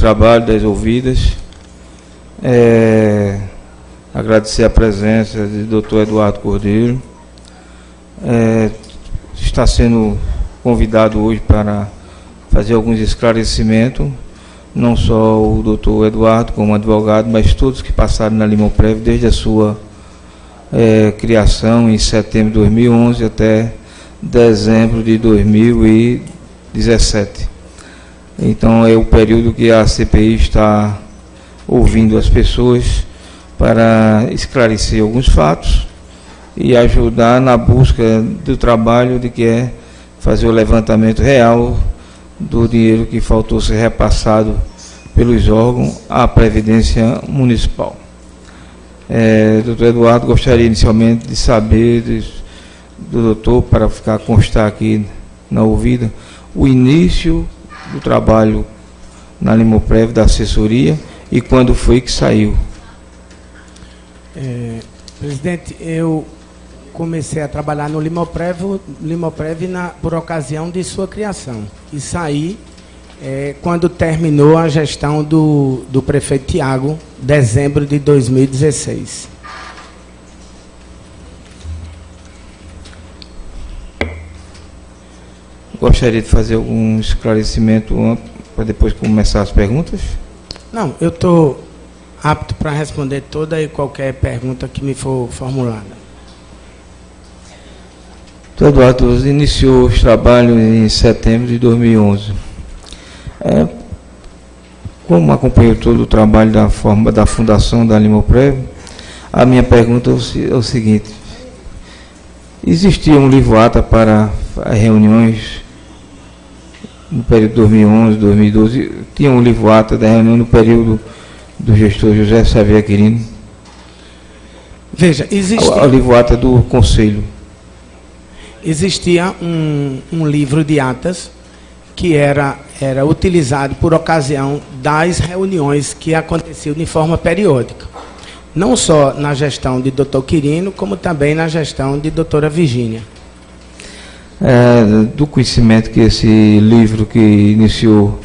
trabalho das ouvidas. Agradecer a presença do Dr. Eduardo Cordeiro. Está sendo convidado hoje para fazer alguns esclarecimentos, não só o doutor Eduardo como advogado, mas todos que passaram na Limoprev desde a sua criação em setembro de 2011 até dezembro de 2017. Então é o período que a CPI está ouvindo as pessoas para esclarecer alguns fatos e ajudar na busca do trabalho de que é fazer o levantamento real do dinheiro que faltou ser repassado pelos órgãos à Previdência Municipal. Doutor Eduardo, gostaria inicialmente de saber do doutor, para ficar constar aqui na ouvida, o início do trabalho na Limoprev, da assessoria, e quando foi que saiu. Presidente, eu comecei a trabalhar no Limoprev por ocasião de sua criação. E saí quando terminou a gestão do prefeito Tiago, dezembro de 2016. Gostaria de fazer algum esclarecimento para depois começar as perguntas? Não, eu estou apto para responder toda e qualquer pergunta que me for formulada. Doutor Eduardo, iniciou os trabalhos em setembro de 2011. Como acompanhou todo o trabalho da fundação da Limoprev, a minha pergunta é o seguinte: existia um livro-ata para reuniões no período de 2011, 2012? Tinha um livro-ata da reunião no período do gestor José Xavier Quirino? Veja, existia... O livro-ata do Conselho. Existia um livro de atas que era utilizado por ocasião das reuniões que aconteciam de forma periódica. Não só na gestão de Dr. Quirino, como também na gestão de doutora Virgínia. Do conhecimento que esse livro que iniciou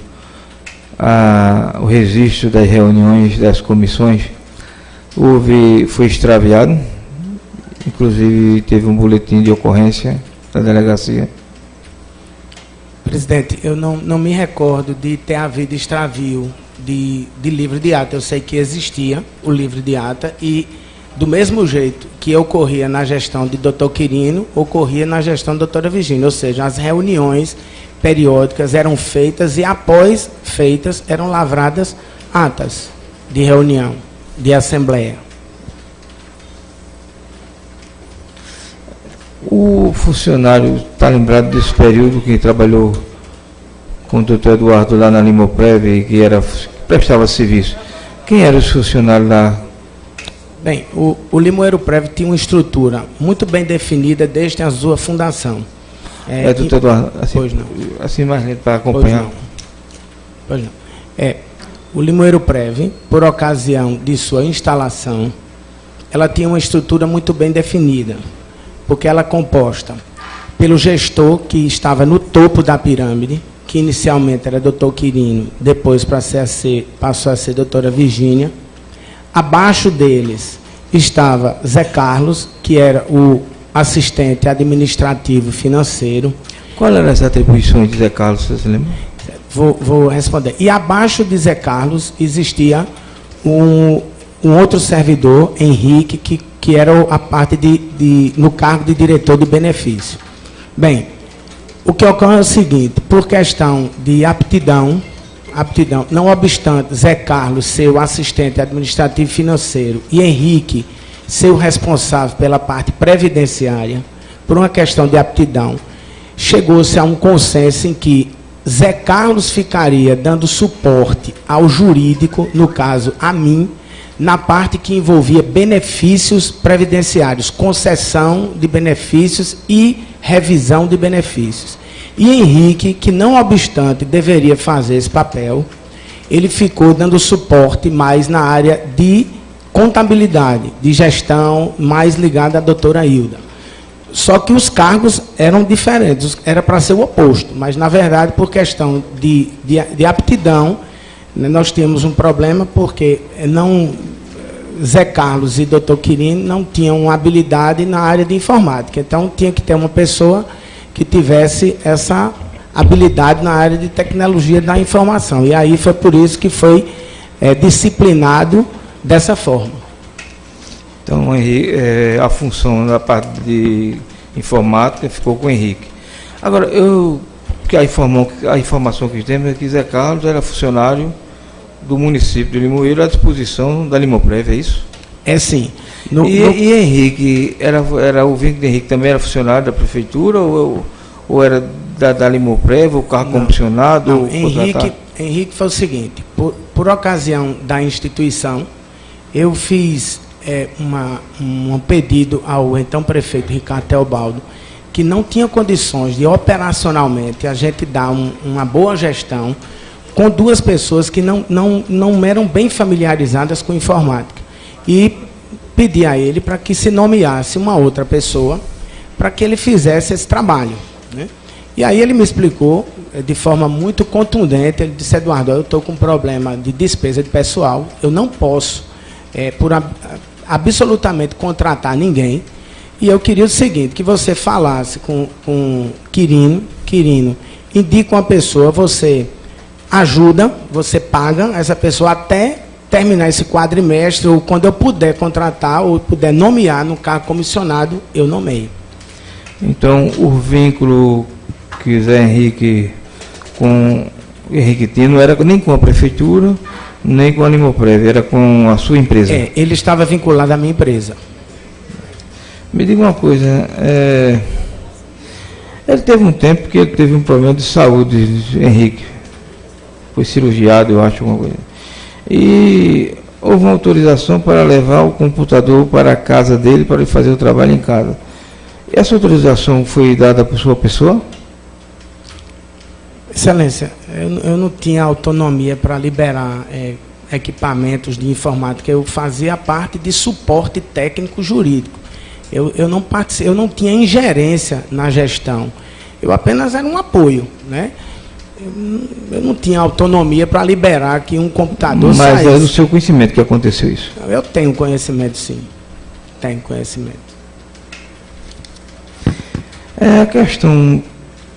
o registro das reuniões das comissões foi extraviado, inclusive teve um boletim de ocorrência da delegacia. Presidente, eu não me recordo de ter havido extravio de livro de ata. Eu sei que existia o livro de ata e, do mesmo jeito que ocorria na gestão de Dr. Quirino, ocorria na gestão da doutora Virgínia, ou seja, as reuniões periódicas eram feitas e, após feitas, eram lavradas atas de reunião, de assembleia. O funcionário está lembrado desse período que trabalhou com o doutor Eduardo lá na Limoprev e que prestava serviço? Quem eram os funcionários lá? Bem, o Limoprev tinha uma estrutura muito bem definida desde a sua fundação. Doutor Eduardo, assim mais lento para acompanhar. Pois não. O Limoprev, por ocasião de sua instalação, ela tinha uma estrutura muito bem definida, porque ela é composta pelo gestor que estava no topo da pirâmide, que inicialmente era Dr. Quirino, depois passou a ser doutora Virgínia. Abaixo deles estava Zé Carlos, que era o assistente administrativo financeiro. Qual eram as atribuições de Zé Carlos, você se lembra? Vou responder. E abaixo de Zé Carlos existia um outro servidor, Henrique, que era a parte no cargo de diretor de benefício. Bem, o que ocorre é o seguinte: por questão de aptidão, não obstante Zé Carlos ser o assistente administrativo financeiro e Henrique ser o responsável pela parte previdenciária, por uma questão de aptidão, chegou-se a um consenso em que Zé Carlos ficaria dando suporte ao jurídico, no caso a mim, na parte que envolvia benefícios previdenciários, concessão de benefícios e revisão de benefícios. E Henrique, que não obstante deveria fazer esse papel, ele ficou dando suporte mais na área de contabilidade, de gestão, mais ligado à doutora Hilda. Só que os cargos eram diferentes, era para ser o oposto, mas, na verdade, por questão de aptidão, nós tínhamos um problema porque Zé Carlos e Dr. Quirino não tinham habilidade na área de informática. Então, tinha que ter uma pessoa que tivesse essa habilidade na área de tecnologia da informação. E aí foi por isso que foi disciplinado dessa forma. Então, a função da parte de informática ficou com o Henrique. Agora, a informação que temos é que Zé Carlos era funcionário do município de Limoeiro à disposição da Limoprev, é isso? É sim. E Henrique, o vínculo de Henrique também era funcionário da prefeitura ou era da Limoprev, o carro comissionado? Não, Henrique foi o seguinte, por ocasião da instituição, eu fiz um pedido ao então prefeito Ricardo Teobaldo, que não tinha condições de operacionalmente a gente dar uma boa gestão com duas pessoas que não eram bem familiarizadas com informática. E pedi a ele para que se nomeasse uma outra pessoa para que ele fizesse esse trabalho, né? E aí ele me explicou de forma muito contundente. Ele disse: Eduardo, eu estou com um problema de despesa de pessoal, eu não posso absolutamente contratar ninguém, e eu queria o seguinte, que você falasse com Quirino, indica uma pessoa, você ajuda, você paga essa pessoa até terminar esse quadrimestre, ou quando eu puder contratar, ou puder nomear no cargo comissionado, eu nomeio. Então, o vínculo que Zé Henrique com Henrique tinha não era nem com a prefeitura, nem com a Limoprev, era com a sua empresa. Ele estava vinculado à minha empresa. Me diga uma coisa, ele teve um tempo que ele teve um problema de saúde, Henrique. Foi cirurgiado, eu acho, alguma coisa. E houve uma autorização para levar o computador para a casa dele, para ele fazer o trabalho em casa. Essa autorização foi dada por sua pessoa? Excelência, eu não tinha autonomia para liberar equipamentos de informática. Eu fazia parte de suporte técnico jurídico. Eu não tinha ingerência na gestão. Eu apenas era um apoio, né? Eu não tinha autonomia para liberar que um computador saísse. Mas é do seu conhecimento que aconteceu isso? Eu tenho conhecimento, sim. Tenho conhecimento. A questão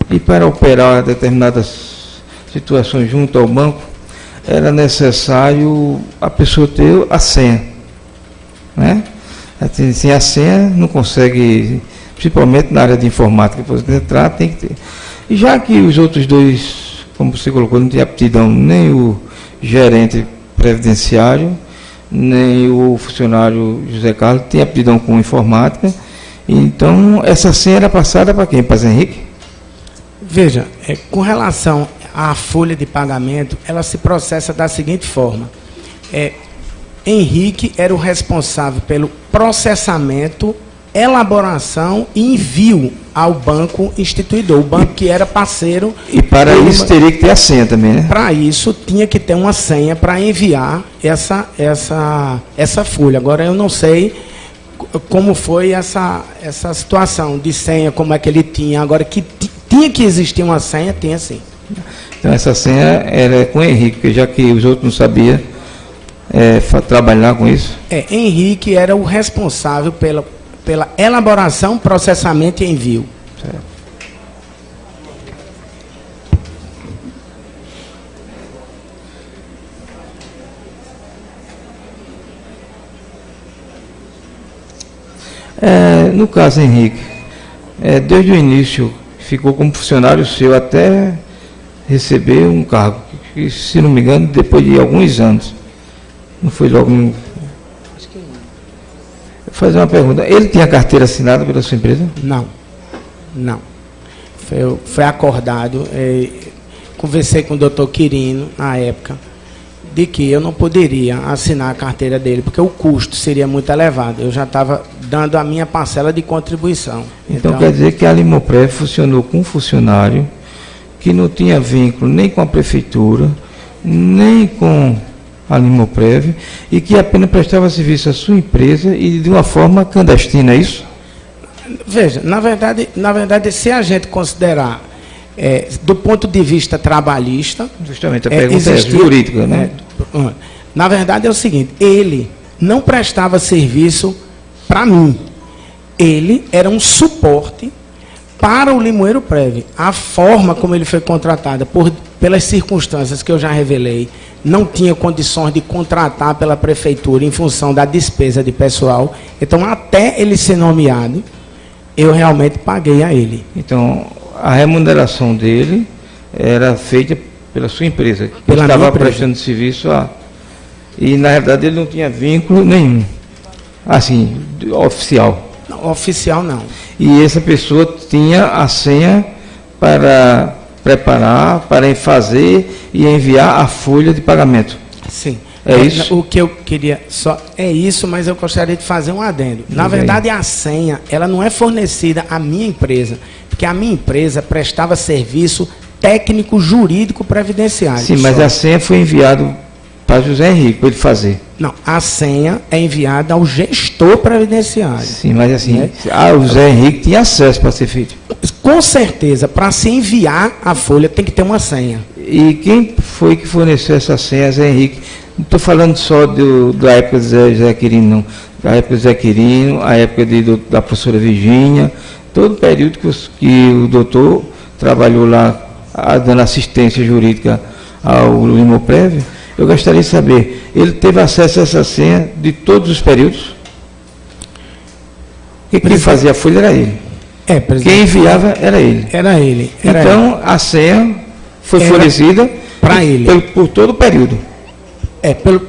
de para operar determinadas situações junto ao banco, era necessário a pessoa ter a senha, né? Sem a senha não consegue, principalmente na área de informática, para você entrar tem que ter. E já que os outros dois, como você colocou, não tem aptidão, nem o gerente previdenciário, nem o funcionário José Carlos tem aptidão com informática, então essa senha era passada para quem? Para Zé Henrique? Veja, com relação à folha de pagamento, ela se processa da seguinte forma. Henrique era o responsável pelo processamento, elaboração e envio ao banco instituidor, o banco que era parceiro. E para isso teria que ter a senha também, né? Para isso tinha que ter uma senha para enviar essa folha. Agora eu não sei como foi essa situação de senha, como é que ele tinha. Agora que tinha que existir uma senha, tinha sim. Então essa senha era com Henrique, já que os outros não sabiam trabalhar com isso? Henrique era o responsável pela elaboração, processamento e envio. Certo. No caso Henrique, desde o início ficou como funcionário seu até receber um cargo, que, se não me engano, depois de alguns anos. Não foi logo. Acho que não. Vou fazer uma pergunta. Ele tinha carteira assinada pela sua empresa? Não. Foi acordado. Conversei com o doutor Quirino na época, de que eu não poderia assinar a carteira dele, porque o custo seria muito elevado. Eu já estava dando a minha parcela de contribuição. Então quer dizer que a Limoprev funcionou com um funcionário que não tinha vínculo nem com a prefeitura, nem com a Limoprev, e que apenas prestava serviço à sua empresa e de uma forma clandestina, é isso? Veja, na verdade, se a gente considerar do ponto de vista trabalhista... Justamente, a pergunta é jurídica, né? Na verdade é o seguinte, ele não prestava serviço para mim. Ele era um suporte para o Limoeiro Prev. A forma como ele foi contratado, pelas circunstâncias que eu já revelei, não tinha condições de contratar pela prefeitura em função da despesa de pessoal. Então, até ele ser nomeado, eu realmente paguei a ele. Então, a remuneração dele era feita pela sua empresa, que Pela estava minha empresa. prestando serviço a... E, na verdade, ele não tinha vínculo nenhum, assim, oficial. Não, oficial não. E essa pessoa tinha a senha para preparar, para fazer e enviar a folha de pagamento. Sim. É isso? O que eu queria só é isso, mas eu gostaria de fazer um adendo. Na verdade, a senha, ela não é fornecida à minha empresa, porque a minha empresa prestava serviço técnico jurídico previdenciário. Sim, mas a senha foi enviada para José Henrique, para ele fazer. Não, a senha é enviada ao gestor previdenciário. Sim, mas assim, Né? o José Henrique tinha acesso para ser feito. Com certeza, para se enviar a folha, tem que ter uma senha. E quem foi que forneceu essa senha, Zé Henrique? Não estou falando só da época de Zé Quirino, não. Da época de Zé Quirino, a época da professora Virgínia, todo o período que o doutor trabalhou lá, dando assistência jurídica ao Limoprev. Eu gostaria de saber, ele teve acesso a essa senha de todos os períodos? Quem fazia a folha era ele. Quem enviava era ele. Era ele. Então, a senha foi fornecida para ele. Por todo o período.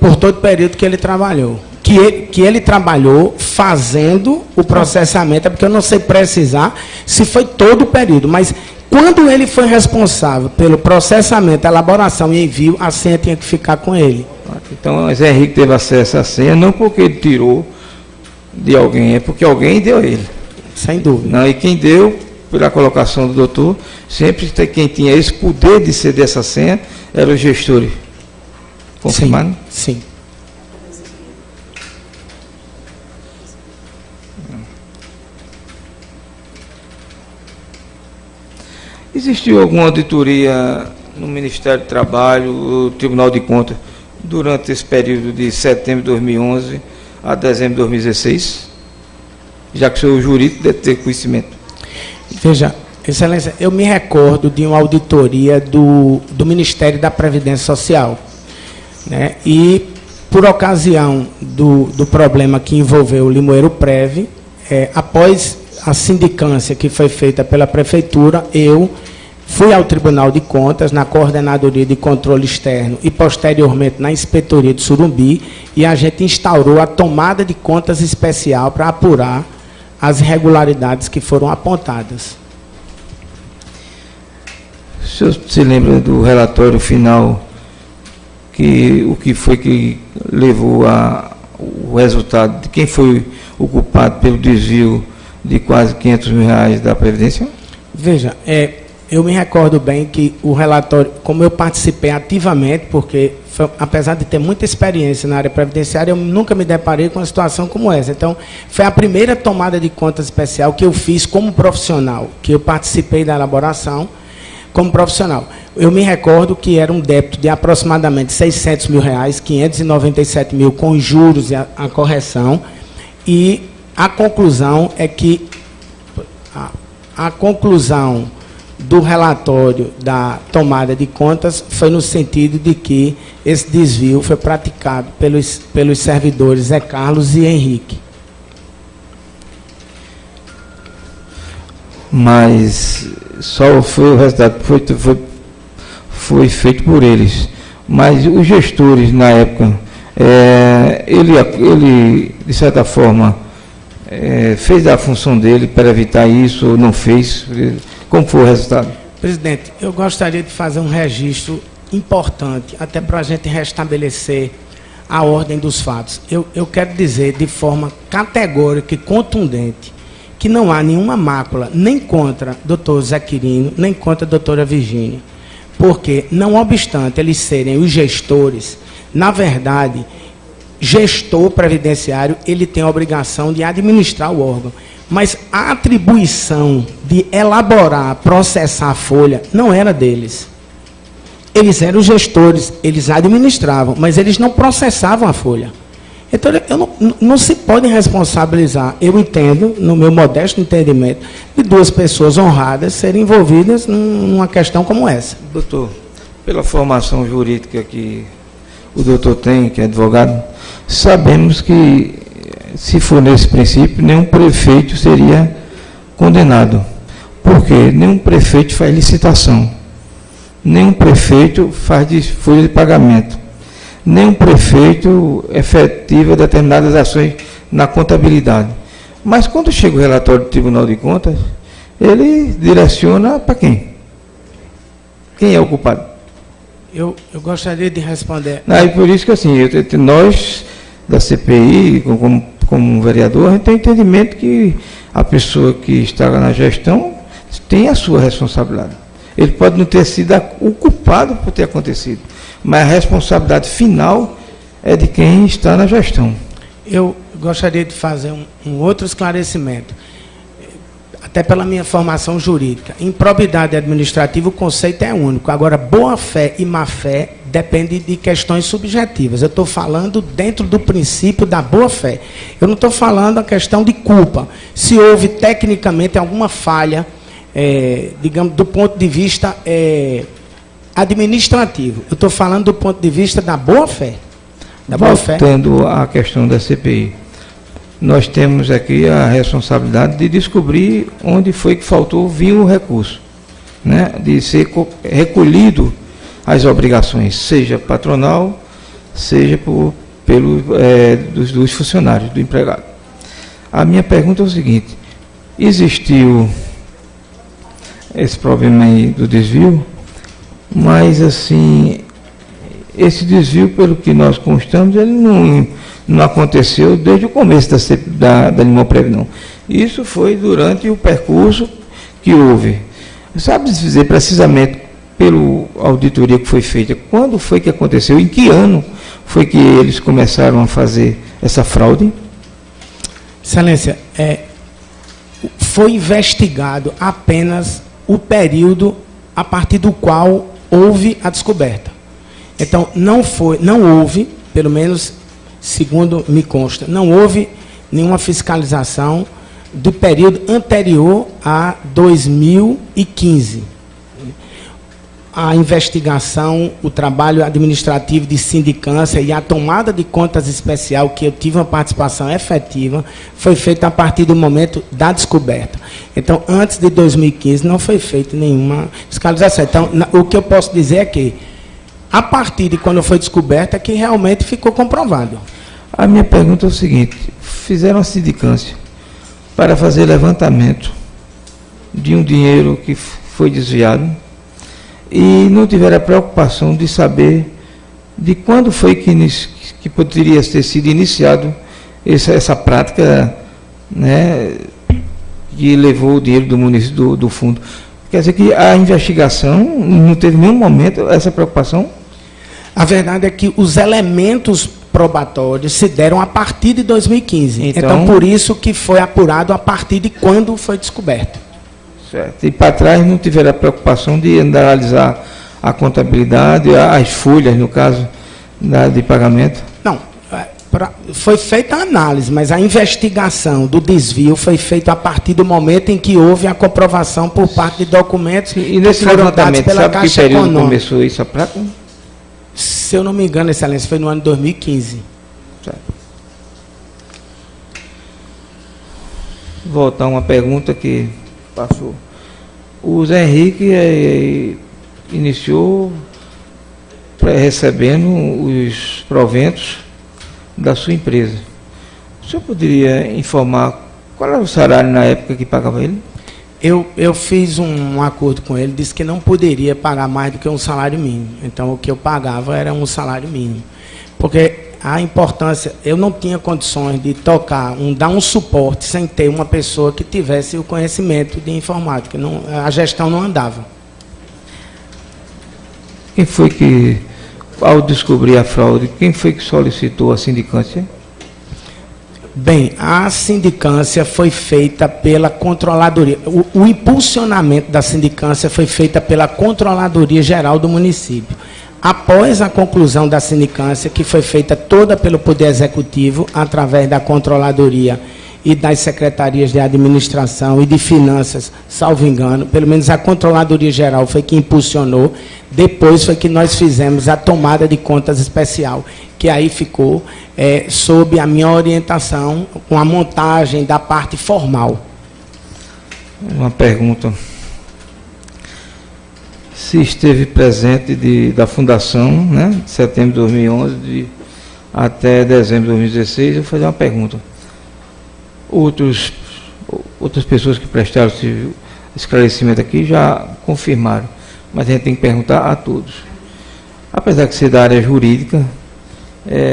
Por todo o período que ele trabalhou. Que ele trabalhou fazendo o processamento, é porque eu não sei precisar se foi todo o período, mas quando ele foi responsável pelo processamento, elaboração e envio, a senha tinha que ficar com ele. Então, o Zé Henrique teve acesso à senha, não porque ele tirou de alguém, é porque alguém deu a ele. Sem dúvida. Não, e quem deu, pela colocação do doutor, sempre quem tinha esse poder de ceder essa senha, era o gestor. Confirmado? Sim. Existiu alguma auditoria no Ministério do Trabalho, o Tribunal de Contas, durante esse período de setembro de 2011 a dezembro de 2016? Já que o senhor jurídico deve ter conhecimento. Veja, Excelência, eu me recordo de uma auditoria do Ministério da Previdência Social, né? E, por ocasião do problema que envolveu o Limoeiro Prev, após a sindicância que foi feita pela Prefeitura, eu fui ao Tribunal de Contas, na Coordenadoria de Controle Externo e, posteriormente, na Inspetoria de Surumbi, e a gente instaurou a tomada de contas especial para apurar as irregularidades que foram apontadas. O senhor se lembra do relatório final, o que foi que levou o resultado, de quem foi o culpado pelo desvio de quase R$500 mil da Previdência? Veja, eu me recordo bem que o relatório, como eu participei ativamente, porque apesar de ter muita experiência na área previdenciária, eu nunca me deparei com uma situação como essa. Então, foi a primeira tomada de contas especial que eu fiz como profissional, que eu participei da elaboração como profissional. Eu me recordo que era um débito de aproximadamente R$600 mil, 597 mil com juros e a correção, e a conclusão é que a conclusão do relatório da tomada de contas foi no sentido de que esse desvio foi praticado pelos servidores Zé Carlos e Henrique. Mas só foi o resultado, foi feito por eles. Mas os gestores, na época, ele de certa forma, fez a função dele para evitar isso ou não fez? Como foi o resultado? Presidente, eu gostaria de fazer um registro importante, até para a gente restabelecer a ordem dos fatos. Eu quero dizer de forma categórica e contundente que não há nenhuma mácula, nem contra o doutor Zé Quirino, nem contra a doutora Virgínia. Porque, não obstante eles serem os gestores, na verdade, gestor previdenciário, ele tem a obrigação de administrar o órgão. Mas a atribuição de elaborar, processar a folha, não era deles. Eles eram gestores, eles administravam, mas eles não processavam a folha. Então, não se pode responsabilizar, eu entendo, no meu modesto entendimento, de duas pessoas honradas serem envolvidas numa questão como essa. Doutor, pela formação jurídica que o doutor tem, que é advogado, sabemos que, se for nesse princípio, nenhum prefeito seria condenado. Por quê? Nenhum prefeito faz licitação. Nenhum prefeito faz folha de pagamento. Nenhum prefeito efetiva determinadas ações na contabilidade. Mas quando chega o relatório do Tribunal de Contas, ele direciona para quem? Quem é o culpado? Eu gostaria de responder. E por isso que assim, nós da CPI, como vereador, a gente tem entendimento que a pessoa que está na gestão tem a sua responsabilidade. Ele pode não ter sido o culpado por ter acontecido, mas a responsabilidade final é de quem está na gestão. Eu gostaria de fazer um outro esclarecimento, até pela minha formação jurídica. Em probidade administrativa, o conceito é único. Agora, boa-fé e má-fé depende de questões subjetivas. Eu estou falando dentro do princípio da boa-fé. Eu não estou falando a questão de culpa. Se houve, tecnicamente, alguma falha, digamos, do ponto de vista administrativo. Eu estou falando do ponto de vista da boa-fé. Voltando à questão da CPI, nós temos aqui a responsabilidade de descobrir onde foi que faltou vir o recurso, né? De ser recolhido as obrigações, seja patronal, seja dos funcionários, do empregado. A minha pergunta é o seguinte: existiu esse problema aí do desvio, mas assim, esse desvio, pelo que nós constamos, ele não aconteceu desde o começo da Limoprev, não. Isso foi durante o percurso que houve. Sabe dizer precisamente, pela auditoria que foi feita, quando foi que aconteceu, em que ano foi que eles começaram a fazer essa fraude? Excelência, foi investigado apenas o período a partir do qual houve a descoberta. Então, não houve, pelo menos segundo me consta, não houve nenhuma fiscalização do período anterior a 2015. A investigação, o trabalho administrativo de sindicância e a tomada de contas especial, que eu tive uma participação efetiva, foi feita a partir do momento da descoberta. Então, antes de 2015, não foi feita nenhuma fiscalização. Então, o que eu posso dizer é que, a partir de quando foi descoberta, que realmente ficou comprovado. A minha pergunta é o seguinte: fizeram a sindicância para fazer levantamento de um dinheiro que foi desviado e não tiveram a preocupação de saber de quando foi que poderia ter sido iniciado essa prática, né, que levou o dinheiro do município do fundo. Quer dizer que a investigação não teve em nenhum momento essa preocupação? A verdade é que os elementos probatórios se deram a partir de 2015. Então, por isso que foi apurado a partir de quando foi descoberto. Certo. E para trás não tiveram a preocupação de analisar a contabilidade, as folhas, no caso, de pagamento? Não. Foi feita a análise, mas a investigação do desvio foi feita a partir do momento em que houve a comprovação por parte de documentos. E nesse levantamento, sabe que período começou isso a prática? Se eu não me engano, Excelência, foi no ano de 2015. Certo. Voltar a uma pergunta que passou. O Zé Henrique iniciou recebendo os proventos da sua empresa. O senhor poderia informar qual era o salário na época que pagava ele? Eu fiz um acordo com ele, disse que não poderia pagar mais do que um salário mínimo. Então, o que eu pagava era um salário mínimo. Porque a importância, eu não tinha condições de dar um suporte sem ter uma pessoa que tivesse o conhecimento de informática. Não, a gestão não andava. Quem foi que, ao descobrir a fraude, quem foi que solicitou a sindicância? Bem, a sindicância foi feita pela controladoria. O impulsionamento da sindicância foi feita pela Controladoria Geral do município. Após a conclusão da sindicância, que foi feita toda pelo Poder Executivo, através da Controladoria e das Secretarias de Administração e de Finanças, salvo engano, pelo menos a Controladoria Geral foi que impulsionou, depois foi que nós fizemos a tomada de contas especial, que aí ficou sob a minha orientação, com a montagem da parte formal. Uma pergunta. Se esteve presente da fundação, né, de setembro de 2011 até dezembro de 2016, eu vou fazer uma pergunta. Outras pessoas que prestaram esclarecimento aqui já confirmaram, mas a gente tem que perguntar a todos. Apesar de ser da área jurídica,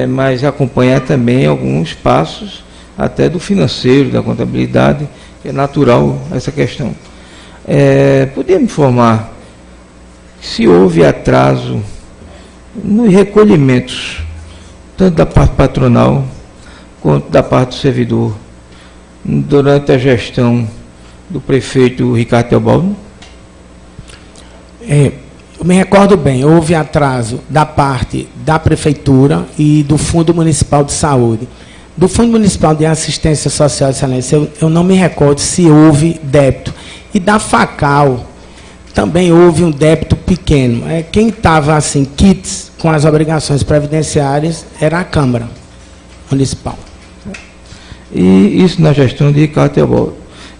mas acompanhar também alguns passos, até do financeiro, da contabilidade, é natural essa questão. Podia me informar se houve atraso nos recolhimentos, tanto da parte patronal quanto da parte do servidor, durante a gestão do prefeito Ricardo Teobaldo? Eu me recordo bem, houve atraso da parte da Prefeitura e do Fundo Municipal de Saúde. Do Fundo Municipal de Assistência Social, Excelência, eu não me recordo se houve débito. E da FACAL também houve um débito pequeno. Quem estava assim, quites com as obrigações previdenciárias era a Câmara Municipal. E isso na gestão de Ricardo Teobaldo.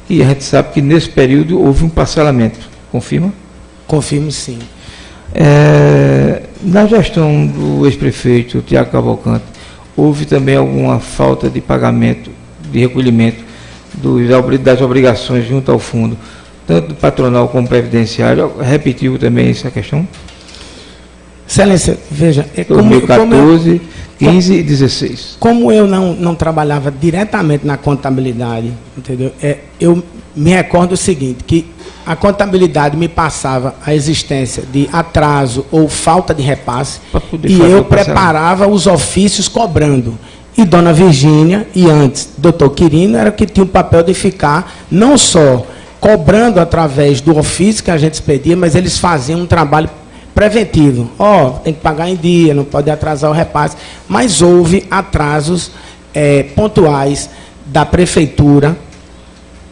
E a gente sabe que nesse período houve um parcelamento. Confirma? Confirmo, sim. Na gestão do ex-prefeito Tiago Cavalcante, houve também alguma falta de pagamento, de recolhimento das obrigações junto ao fundo, tanto do patronal como previdenciário? Repetiu também essa questão? Excelência, veja... 2014, 15 e 16. Como eu não trabalhava diretamente na contabilidade, entendeu? Eu me recordo o seguinte, que a contabilidade me passava a existência de atraso ou falta de repasse e eu preparava os ofícios cobrando. E Dona Virgínia, e antes Dr. Quirino, era que tinha o papel de ficar não só cobrando através do ofício que a gente expedia, mas eles faziam um trabalho preventivo. Tem que pagar em dia, não pode atrasar o repasse. Mas houve atrasos pontuais da Prefeitura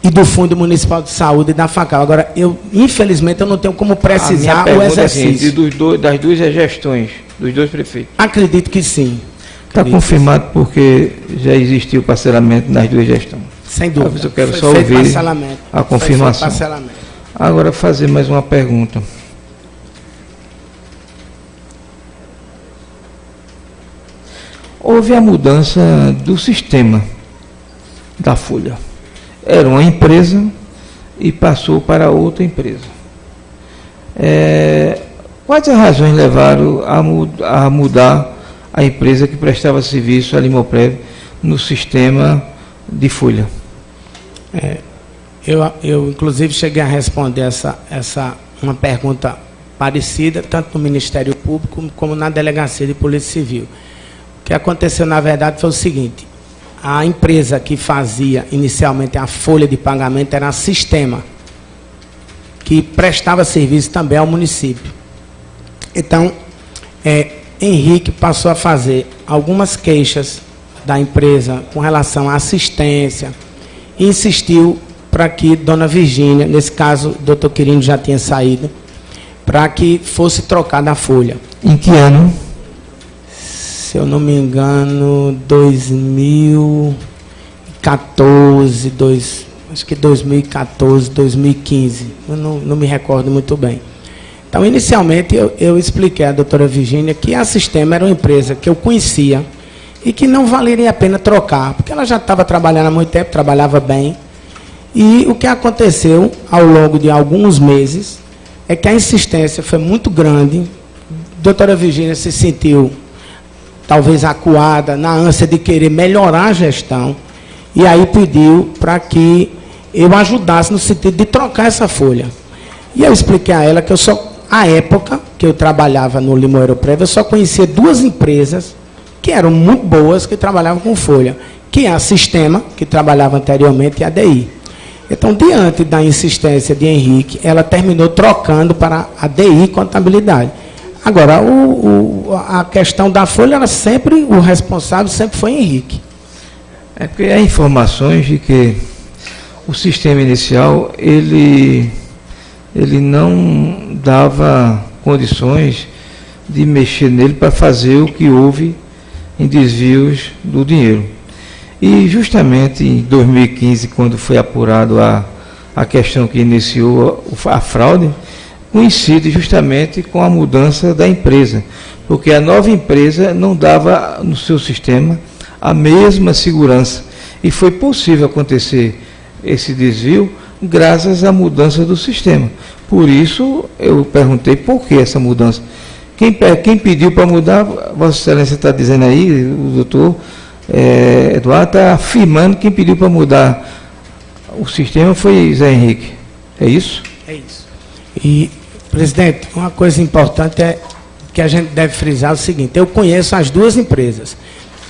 e do Fundo Municipal de Saúde e da FACAL. Agora, infelizmente, eu não tenho como precisar o exercício. Das duas gestões, dos dois prefeitos. Acredito que sim. Está confirmado porque já existiu parcelamento nas duas gestões. Sem dúvida. Eu quero só ouvir a confirmação. Agora, fazer mais uma pergunta. Houve a mudança do sistema da Folha. Era uma empresa e passou para outra empresa. Quais as razões levaram a mudar a empresa que prestava serviço à Limoprev no sistema de Folha? Eu inclusive, cheguei a responder uma pergunta parecida, tanto no Ministério Público como na Delegacia de Polícia Civil. O que aconteceu, na verdade, foi o seguinte: a empresa que fazia inicialmente a folha de pagamento era a Sistema, que prestava serviço também ao município. Então, Henrique passou a fazer algumas queixas da empresa com relação à assistência e insistiu para que Dona Virgínia, nesse caso, o Dr. Quirino já tinha saído, para que fosse trocada a folha. Em que ano? Se eu não me engano, 2014, acho que 2014, 2015, eu não me recordo muito bem. Então, inicialmente, eu expliquei à doutora Virgínia que a Sistema era uma empresa que eu conhecia e que não valeria a pena trocar, porque ela já estava trabalhando há muito tempo, trabalhava bem. E o que aconteceu ao longo de alguns meses é que a insistência foi muito grande. A doutora Virgínia se sentiu talvez acuada, na ânsia de querer melhorar a gestão, e aí pediu para que eu ajudasse no sentido de trocar essa folha. E eu expliquei a ela que à época que eu trabalhava no Limoeiro Prev, eu só conhecia duas empresas que eram muito boas, que trabalhavam com folha, que é a Sistema, que trabalhava anteriormente, e a DI. Então, diante da insistência de Henrique, ela terminou trocando para a DI Contabilidade. Agora, a questão da folha, o responsável sempre foi Henrique. É porque há informações de que o sistema inicial, ele não dava condições de mexer nele para fazer o que houve em desvios do dinheiro. E justamente em 2015, quando foi apurado a questão que iniciou a fraude, coincide justamente com a mudança da empresa, porque a nova empresa não dava no seu sistema a mesma segurança, e foi possível acontecer esse desvio graças à mudança do sistema. Por isso, eu perguntei por que essa mudança. Quem pediu para mudar, Vossa Excelência está dizendo aí, o doutor Eduardo está afirmando que quem pediu para mudar o sistema foi Zé Henrique. É isso? É isso. E, presidente, uma coisa importante é que a gente deve frisar o seguinte: eu conheço as duas empresas.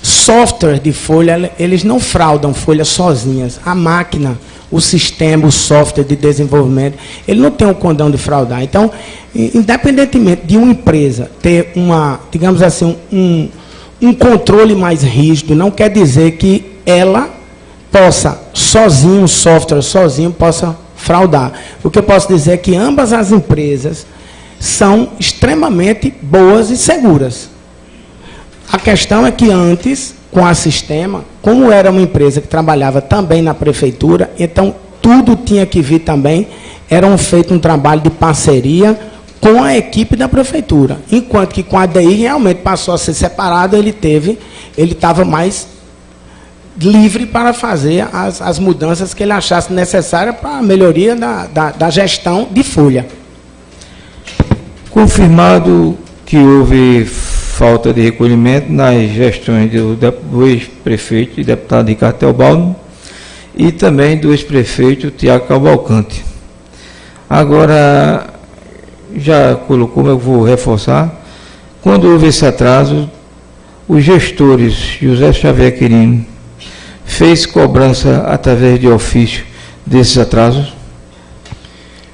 Software de folha, eles não fraudam folha sozinhas. A máquina, o sistema, o software de desenvolvimento, ele não tem o condão de fraudar. Então, independentemente de uma empresa ter digamos assim, um controle mais rígido, não quer dizer que ela possa, sozinho, o software sozinho, possa fraudar. O que eu posso dizer é que ambas as empresas são extremamente boas e seguras. A questão é que antes, com a Sistema, como era uma empresa que trabalhava também na prefeitura, então tudo tinha que vir também, era feito um trabalho de parceria com a equipe da prefeitura. Enquanto que com a DI realmente passou a ser separado, ele estava mais livre para fazer as mudanças que ele achasse necessárias para a melhoria da gestão de folha. Confirmado que houve falta de recolhimento nas gestões do ex-prefeito e deputado Ricardo Teobaldo e também do ex-prefeito Tiago Cavalcante. Agora, já colocou, mas eu vou reforçar, quando houve esse atraso, os gestores José Xavier Quirino fez cobrança através de ofício desses atrasos?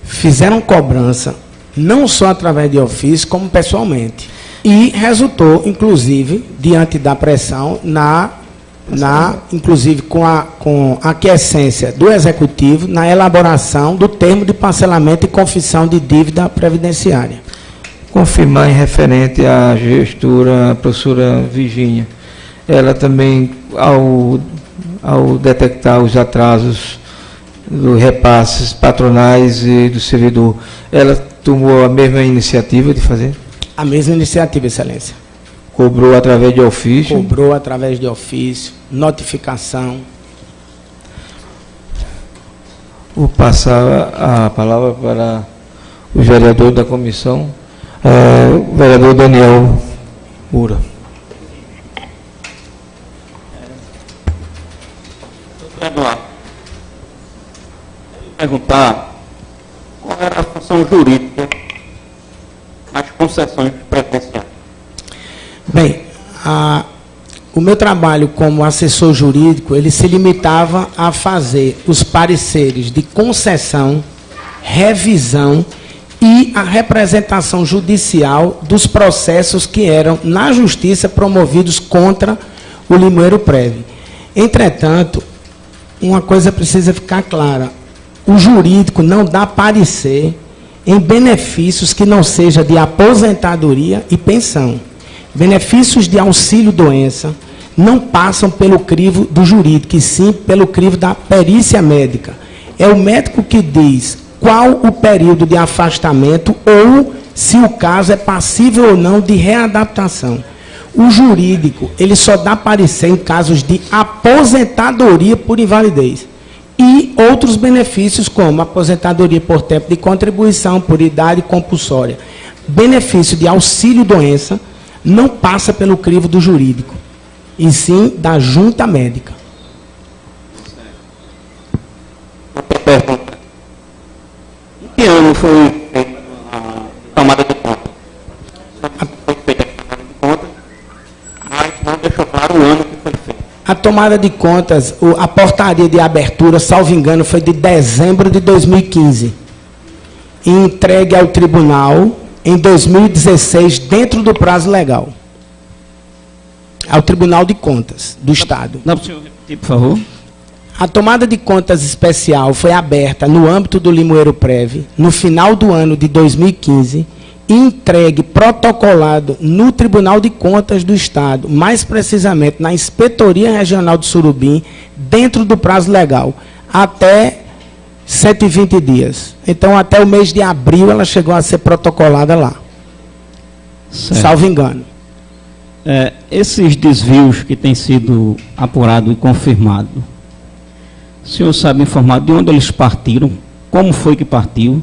Fizeram cobrança, não só através de ofício, como pessoalmente. E resultou, inclusive, diante da pressão, inclusive com a aquiescência do Executivo, na elaboração do termo de parcelamento e confissão de dívida previdenciária. Confirmar em referente à gestora, a professora Virgínia, ela também, ao detectar os atrasos dos repasses patronais e do servidor, ela tomou a mesma iniciativa de fazer? A mesma iniciativa, Excelência. Cobrou através de ofício? Cobrou através de ofício, notificação. Vou passar a palavra para o vereador da comissão, o vereador Daniel Moura. Eduardo, eu perguntar qual era a função jurídica nas concessões previdenciárias. Bem, o meu trabalho como assessor jurídico, ele se limitava a fazer os pareceres de concessão, revisão e a representação judicial dos processos que eram, na justiça, promovidos contra o Limoeiro Prev. Entretanto, uma coisa precisa ficar clara: o jurídico não dá parecer em benefícios que não seja de aposentadoria e pensão. Benefícios de auxílio-doença não passam pelo crivo do jurídico, e sim pelo crivo da perícia médica. É o médico que diz qual o período de afastamento ou se o caso é passível ou não de readaptação. O jurídico, ele só dá parecer em casos de aposentadoria por invalidez e outros benefícios como aposentadoria por tempo de contribuição, por idade compulsória. Benefício de auxílio-doença não passa pelo crivo do jurídico, e sim da junta médica. Outra pergunta. Em que ano foi feita a tomada de conta? Foi feita a tomada de conta, mas não deixou claro o ano que foi feito. A tomada de contas, a portaria de abertura, salvo engano, foi de dezembro de 2015. E entregue ao tribunal em 2016, dentro do prazo legal. Ao Tribunal de Contas do Estado. Dá para o senhor repetir, por favor? A tomada de contas especial foi aberta no âmbito do Limoeiro Prev, no final do ano de 2015, e entregue protocolado no Tribunal de Contas do Estado, mais precisamente na Inspetoria Regional de Surubim, dentro do prazo legal, até 120 dias. Então, até o mês de abril, ela chegou a ser protocolada lá. Certo. Salvo engano. Esses desvios que têm sido apurados e confirmados, o senhor sabe informar de onde eles partiram? Como foi que partiu?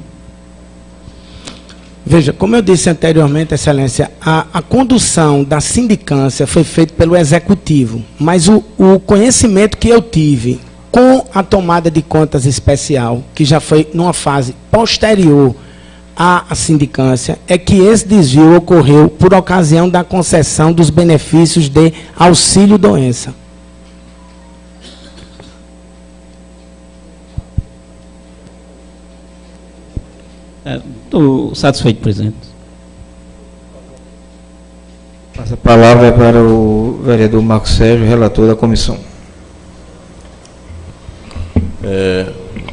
Veja, como eu disse anteriormente, Excelência, a condução da sindicância foi feita pelo Executivo, mas o conhecimento que eu tive com a tomada de contas especial, que já foi numa fase posterior à sindicância, é que esse desvio ocorreu por ocasião da concessão dos benefícios de auxílio-doença. Estou satisfeito, presidente. Essa palavra é para o vereador Marcos Sérgio, relator da comissão.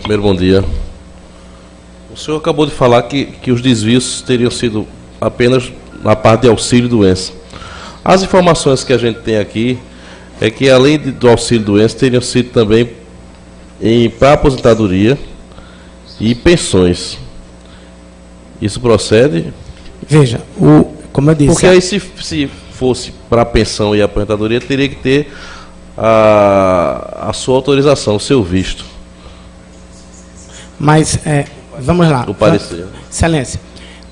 Primeiro, bom dia. O senhor acabou de falar que os desvios teriam sido apenas na parte de auxílio-doença. As informações que a gente tem aqui é que, além do auxílio-doença, teriam sido também para aposentadoria e pensões. Isso procede? Veja, como eu disse... Porque aí, se fosse para a pensão e a aposentadoria, teria que ter a sua autorização, o seu visto. Mas, vamos lá. O parecer. Excelência,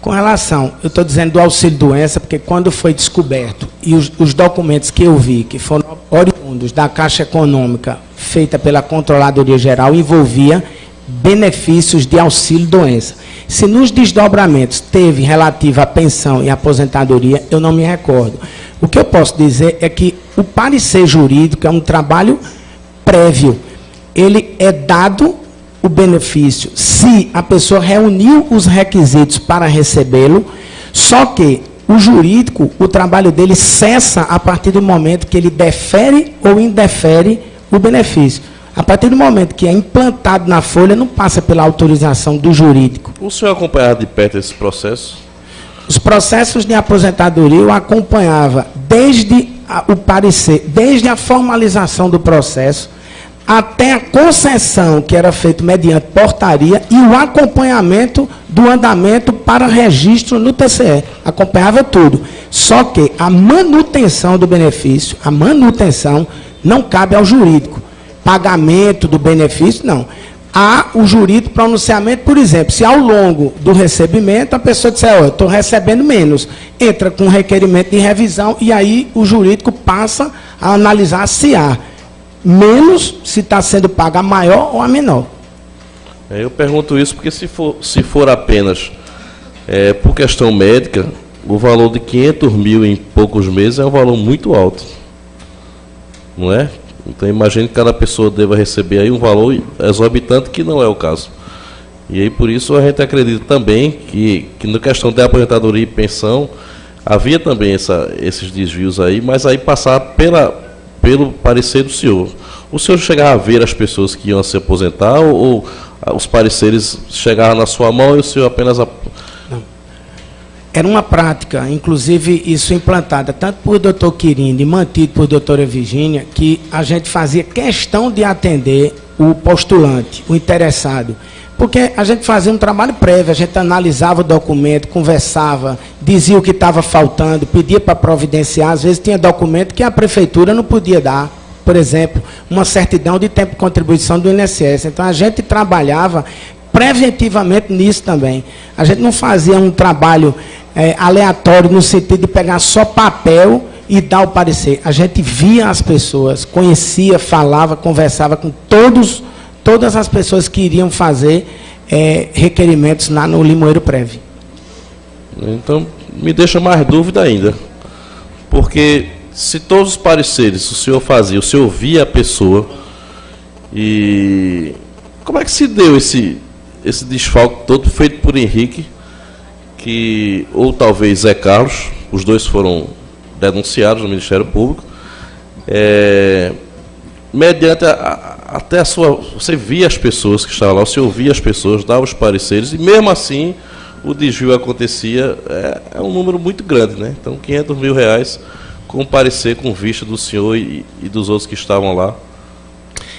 com relação, eu estou dizendo do auxílio-doença, porque quando foi descoberto, e os documentos que eu vi, que foram oriundos da Caixa Econômica, feita pela Controladoria Geral, envolvia benefícios de auxílio-doença. Se nos desdobramentos teve relativo à pensão e aposentadoria, eu não me recordo. O que eu posso dizer é que o parecer jurídico é um trabalho prévio. Ele é dado o benefício se a pessoa reuniu os requisitos para recebê-lo, só que o jurídico, o trabalho dele cessa a partir do momento que ele defere ou indefere o benefício. A partir do momento que é implantado na folha, não passa pela autorização do jurídico. O senhor acompanhava de perto esse processo? Os processos de aposentadoria eu acompanhava desde o parecer, desde a formalização do processo, até a concessão que era feita mediante portaria e o acompanhamento do andamento para registro no TCE. Acompanhava tudo. Só que a manutenção do benefício, a manutenção não cabe ao jurídico. Pagamento do benefício, não. Há o jurídico pronunciamento, por exemplo, se ao longo do recebimento a pessoa disser, eu estou recebendo menos, entra com requerimento de revisão e aí o jurídico passa a analisar se há menos, se está sendo paga a maior ou a menor. Eu pergunto isso porque se for apenas por questão médica, o valor de 500 mil em poucos meses é um valor muito alto. Não é? Então imagine que cada pessoa deva receber aí um valor exorbitante, que não é o caso. E aí por isso a gente acredita também que na questão de aposentadoria e pensão havia também esses desvios aí, mas aí passar pelo parecer do senhor. O senhor chegava a ver as pessoas que iam se aposentar ou os pareceres chegavam na sua mão e o senhor apenas... Era uma prática, inclusive isso implantada tanto por doutor Quirino e mantido por doutora Virgínia, que a gente fazia questão de atender o postulante, o interessado. Porque a gente fazia um trabalho prévio, a gente analisava o documento, conversava, dizia o que estava faltando, pedia para providenciar. Às vezes tinha documento que a prefeitura não podia dar. Por exemplo, uma certidão de tempo de contribuição do INSS. Então a gente trabalhava preventivamente nisso também. A gente não fazia um trabalho aleatório no sentido de pegar só papel e dar o parecer. A gente via as pessoas, conhecia, falava, conversava com todas as pessoas que iriam fazer requerimentos lá no Limoeiro Prev. Então, me deixa mais dúvida ainda. Porque se todos os pareceres o senhor fazia, o senhor via a pessoa, e como é que se deu esse desfalque todo feito por Henrique, ou talvez Zé Carlos, os dois foram denunciados no Ministério Público, mediante até a sua... Você via as pessoas que estavam lá, você ouvia as pessoas, dava os pareceres, e mesmo assim o desvio acontecia. É um número muito grande, né? Então, R$500 mil com parecer, com vista do senhor e dos outros que estavam lá.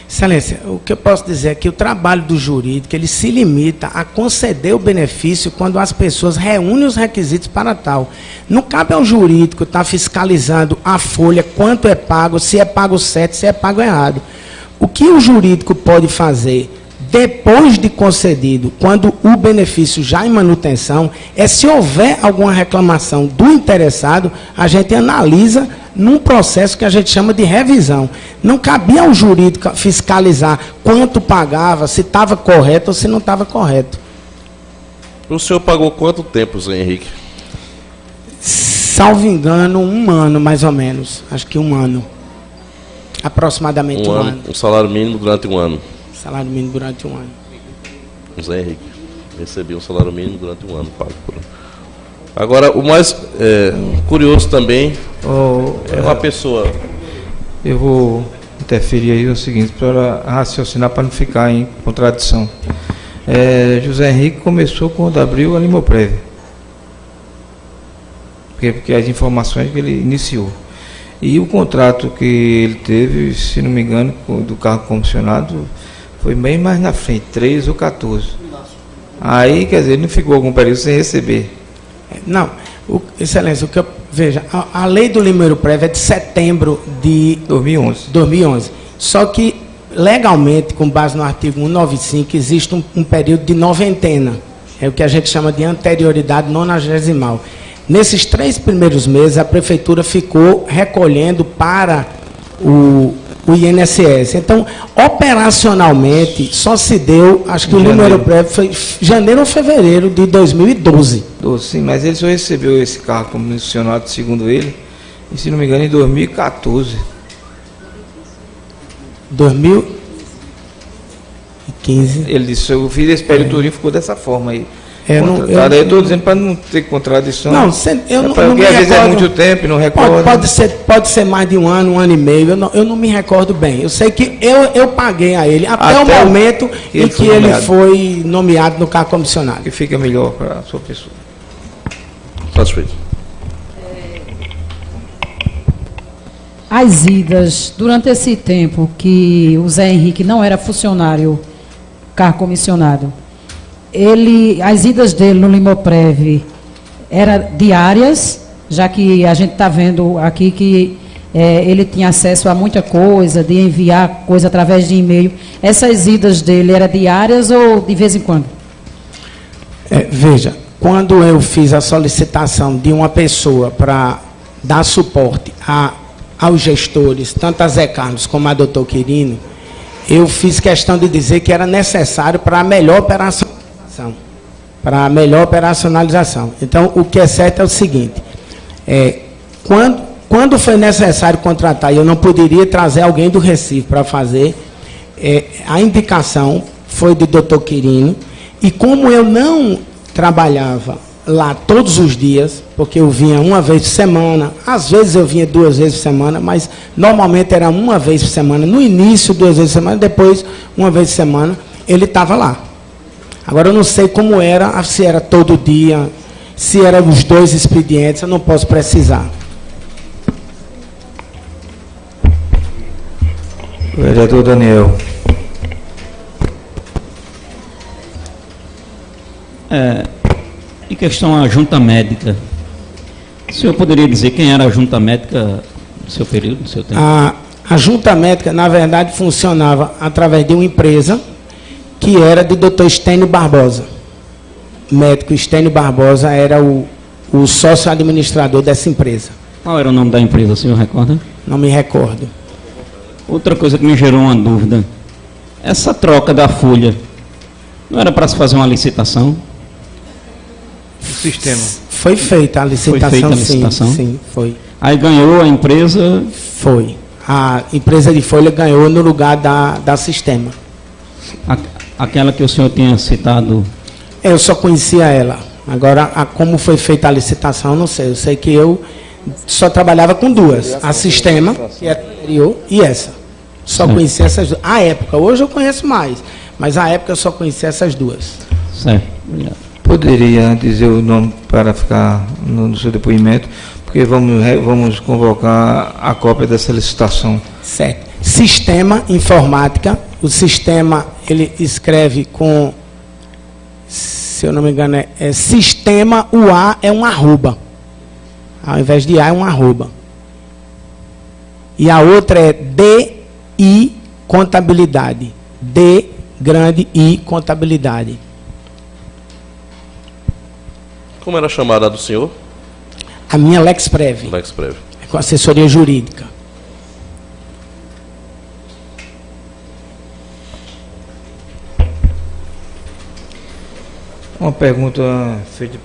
Excelência, o que eu posso dizer é que o trabalho do jurídico, ele se limita a conceder o benefício quando as pessoas reúnem os requisitos para tal. Não cabe ao jurídico estar fiscalizando a folha, quanto é pago, se é pago certo, se é pago errado. O que o jurídico pode fazer depois de concedido, quando o benefício já em manutenção, é se houver alguma reclamação do interessado, a gente analisa num processo que a gente chama de revisão. Não cabia ao jurídico fiscalizar quanto pagava, se estava correto ou se não estava correto. O senhor pagou quanto tempo, Zé Henrique? Salvo engano, 1 ano, mais ou menos. Acho que 1 ano. Aproximadamente um ano. Um salário mínimo durante 1 ano. Salário mínimo durante 1 ano. Zé Henrique recebia um salário mínimo durante 1 ano, pago por ano. Agora, o mais curioso também é uma pessoa... Eu vou interferir aí no seguinte, para raciocinar, para não ficar em contradição. José Henrique começou quando abriu a Limoprev. Porque as informações que ele iniciou. E o contrato que ele teve, se não me engano, do carro comissionado, foi bem mais na frente, 13 ou 14. Aí, quer dizer, ele não ficou algum período sem receber. Não, Excelência, o que eu veja, a lei do Limoprev é de setembro de 2011. Só que, legalmente, com base no artigo 195, existe um período de noventena. É o que a gente chama de anterioridade nonagesimal. Nesses 3 primeiros meses, a prefeitura ficou recolhendo para o INSS. Então, operacionalmente, só se deu, acho que o Limoprev foi janeiro ou fevereiro de 2012. Sim, mas ele só recebeu esse carro comissionado, segundo ele, e, se não me engano, em 2014. 2015. Ele disse, eu fiz esse período tudo, ficou eu estou dizendo para não ter contradição. Não, eu não me recordo. Às vezes é muito tempo, não recordo. Pode ser mais de 1 ano, 1 ano e meio. Eu não me recordo bem. Eu sei que eu paguei a ele até o momento em que ele foi nomeado no cargo comissionado. Que fica melhor para a sua pessoa. Satisfeito. As idas, durante esse tempo que o Zé Henrique não era funcionário, cargo comissionado, as idas dele no Limoprev eram diárias, já que a gente está vendo aqui que ele tinha acesso a muita coisa, de enviar coisa através de e-mail. Essas idas dele eram diárias ou de vez em quando? Veja, quando eu fiz a solicitação de uma pessoa para dar suporte aos gestores, tanto a Zé Carlos como a doutor Quirino, eu fiz questão de dizer que era necessário para a melhor operacionalização. Então, o que é certo é o seguinte, quando foi necessário contratar, e eu não poderia trazer alguém do Recife para fazer, a indicação foi do doutor Quirino, e como eu não trabalhava lá todos os dias, porque eu vinha 1 vez por semana, às vezes eu vinha 2 vezes por semana, mas normalmente era 1 vez por semana, no início 2 vezes por semana, depois 1 vez por semana, ele estava lá. Agora eu não sei como era, se era todo dia, se eram os 2 expedientes, eu não posso precisar. Vereador Daniel. Em questão à junta médica, o senhor poderia dizer quem era a junta médica no seu período, no seu tempo? A junta médica, na verdade, funcionava através de uma empresa que era do Dr. Estênio Barbosa. O médico Estênio Barbosa era o sócio administrador dessa empresa. Qual era o nome da empresa, o senhor recorda? Não me recordo. Outra coisa que me gerou uma dúvida, essa troca da folha, não era para se fazer uma licitação? O sistema. Foi feita a licitação, Foi feita a licitação? Sim, foi. Aí ganhou a empresa? Foi. A empresa de folha ganhou no lugar da Sistema. Aquela que o senhor tinha citado? Eu só conhecia ela. Agora, como foi feita a licitação, eu não sei. Eu sei que eu só trabalhava com duas. A Sistema, que é anterior, e essa. Só conhecia essas duas. À época, hoje eu conheço mais. Mas à época eu só conhecia essas duas. Certo, obrigado. Poderia dizer o nome para ficar no seu depoimento, porque vamos convocar a cópia dessa licitação. Certo. Sistema Informática. O sistema, ele escreve com, se eu não me engano, é sistema, o A é um arroba. Ao invés de A é um arroba. E a outra é DI Contabilidade. D grande I Contabilidade. Como era a chamada do senhor? A minha LexPrev. LexPrev. É com assessoria jurídica. Uma pergunta feita